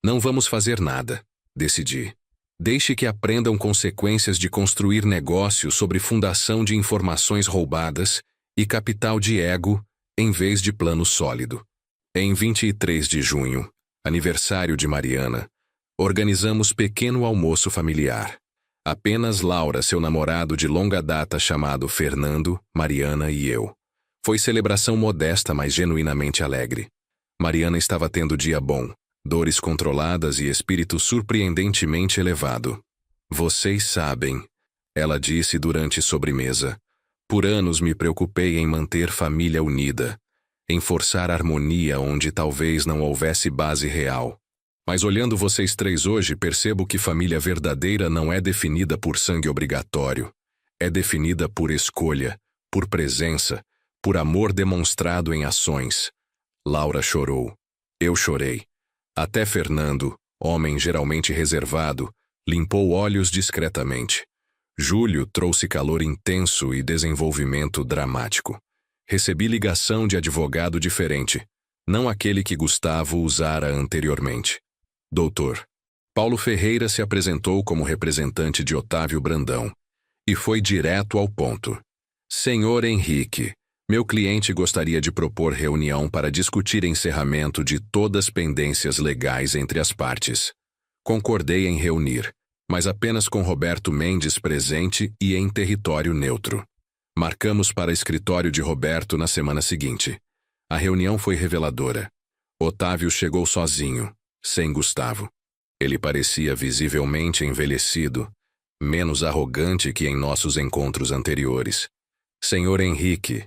Não vamos fazer nada, decidi. Deixe que aprendam consequências de construir negócio sobre fundação de informações roubadas e capital de ego, em vez de plano sólido. Em 23 de junho, aniversário de Mariana, organizamos pequeno almoço familiar. Apenas Laura, seu namorado de longa data chamado Fernando, Mariana e eu. Foi celebração modesta, mas genuinamente alegre. Mariana estava tendo dia bom, dores controladas e espírito surpreendentemente elevado. Vocês sabem, ela disse durante sobremesa. Por anos me preocupei em manter família unida, em forçar harmonia onde talvez não houvesse base real. Mas olhando vocês 3 hoje, percebo que família verdadeira não é definida por sangue obrigatório. É definida por escolha, por presença, por amor demonstrado em ações. Laura chorou. Eu chorei. Até Fernando, homem geralmente reservado, limpou olhos discretamente. Júlio trouxe calor intenso e desenvolvimento dramático. Recebi ligação de advogado diferente, não aquele que Gustavo usara anteriormente. Doutor. Paulo Ferreira se apresentou como representante de Otávio Brandão e foi direto ao ponto. Senhor Henrique, meu cliente gostaria de propor reunião para discutir encerramento de todas as pendências legais entre as partes. Concordei em reunir, mas apenas com Roberto Mendes presente e em território neutro. Marcamos para escritório de Roberto na semana seguinte. A reunião foi reveladora. Otávio chegou sozinho, sem Gustavo. Ele parecia visivelmente envelhecido, menos arrogante que em nossos encontros anteriores. Senhor Henrique,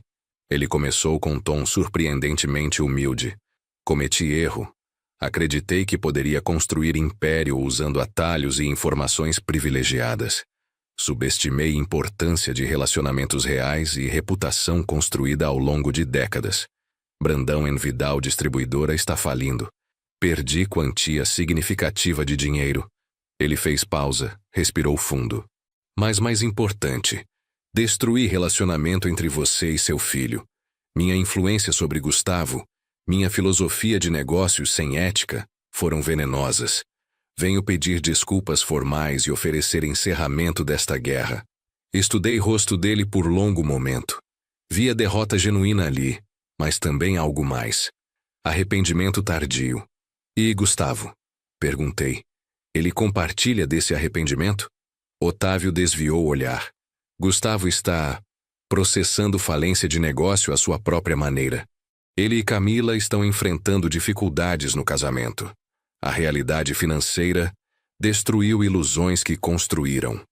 ele começou com um tom surpreendentemente humilde. Cometi erro. Acreditei que poderia construir império usando atalhos e informações privilegiadas. Subestimei a importância de relacionamentos reais e reputação construída ao longo de décadas. Brandão Vidal Distribuidora está falindo. Perdi quantia significativa de dinheiro. Ele fez pausa, respirou fundo. Mas mais importante, destruí relacionamento entre você e seu filho. Minha influência sobre Gustavo, minha filosofia de negócios sem ética, foram venenosas. Venho pedir desculpas formais e oferecer encerramento desta guerra. Estudei o rosto dele por longo momento. Vi a derrota genuína ali, mas também algo mais. Arrependimento tardio. E Gustavo? Perguntei. Ele compartilha desse arrependimento? Otávio desviou o olhar. Gustavo está processando falência de negócio à sua própria maneira. Ele e Camila estão enfrentando dificuldades no casamento. A realidade financeira destruiu ilusões que construíram.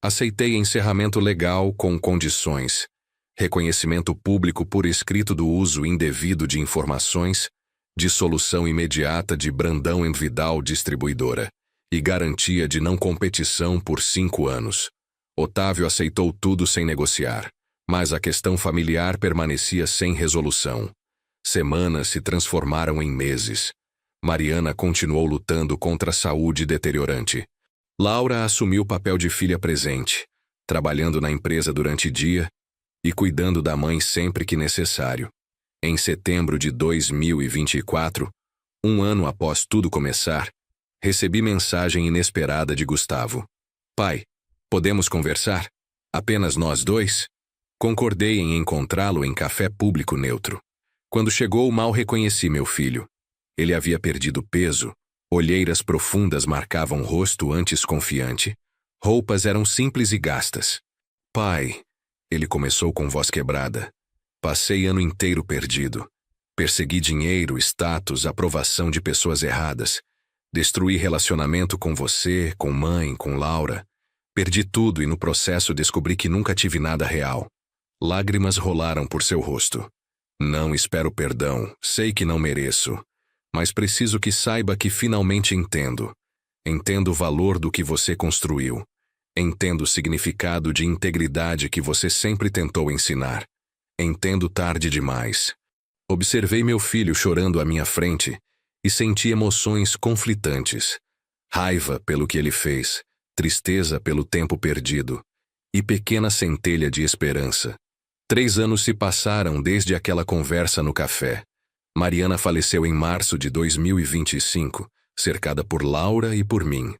Aceitei encerramento legal com condições, reconhecimento público por escrito do uso indevido de informações, dissolução imediata de Brandão Vidal Distribuidora e garantia de não competição por 5 anos. Otávio aceitou tudo sem negociar, mas a questão familiar permanecia sem resolução. Semanas se transformaram em meses. Mariana continuou lutando contra a saúde deteriorante. Laura assumiu o papel de filha presente, trabalhando na empresa durante o dia e cuidando da mãe sempre que necessário. Em setembro de 2024, um ano após tudo começar, recebi mensagem inesperada de Gustavo. Pai, podemos conversar? Apenas nós dois? Concordei em encontrá-lo em café público neutro. Quando chegou, mal reconheci meu filho. Ele havia perdido peso, olheiras profundas marcavam o rosto antes confiante, roupas eram simples e gastas. Pai, ele começou com voz quebrada. Passei ano inteiro perdido. Persegui dinheiro, status, aprovação de pessoas erradas. Destruí relacionamento com você, com mãe, com Laura. Perdi tudo e no processo descobri que nunca tive nada real. Lágrimas rolaram por seu rosto. Não espero perdão, sei que não mereço. Mas preciso que saiba que finalmente entendo. Entendo o valor do que você construiu. Entendo o significado de integridade que você sempre tentou ensinar. Entendo tarde demais. Observei meu filho chorando à minha frente e senti emoções conflitantes. Raiva pelo que ele fez, tristeza pelo tempo perdido e pequena centelha de esperança. 3 anos se passaram desde aquela conversa no café. Mariana faleceu em março de 2025, cercada por Laura e por mim.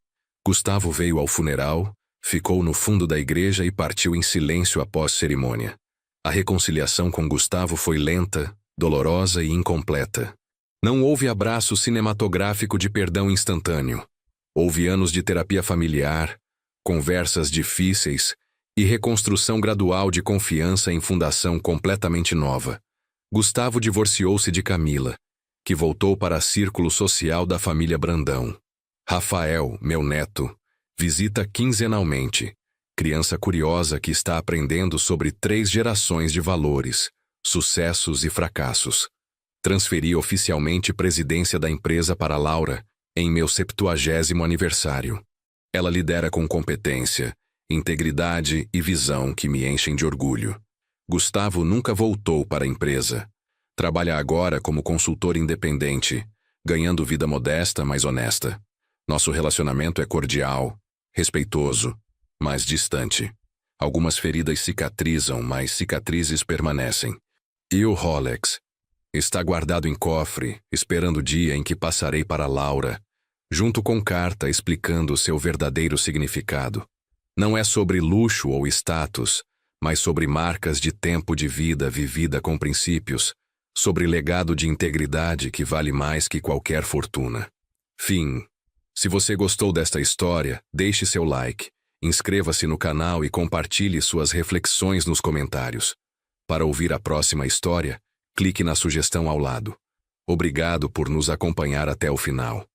Gustavo veio ao funeral, ficou no fundo da igreja e partiu em silêncio após cerimônia. A reconciliação com Gustavo foi lenta, dolorosa e incompleta. Não houve abraço cinematográfico de perdão instantâneo. Houve anos de terapia familiar, conversas difíceis e reconstrução gradual de confiança em fundação completamente nova. Gustavo divorciou-se de Camila, que voltou para o círculo social da família Brandão. Rafael, meu neto, visita quinzenalmente, criança curiosa que está aprendendo sobre 3 gerações de valores, sucessos e fracassos. Transferi oficialmente presidência da empresa para Laura em meu 70º aniversário. Ela lidera com competência, integridade e visão que me enchem de orgulho. Gustavo nunca voltou para a empresa. Trabalha agora como consultor independente, ganhando vida modesta, mas honesta. Nosso relacionamento é cordial, respeitoso, mas distante. Algumas feridas cicatrizam, mas cicatrizes permanecem. E o Rolex? Está guardado em cofre, esperando o dia em que passarei para Laura, junto com carta explicando seu verdadeiro significado. Não é sobre luxo ou status, mas sobre marcas de tempo de vida vivida com princípios, sobre legado de integridade que vale mais que qualquer fortuna. Fim. Se você gostou desta história, deixe seu like, inscreva-se no canal e compartilhe suas reflexões nos comentários. Para ouvir a próxima história, clique na sugestão ao lado. Obrigado por nos acompanhar até o final.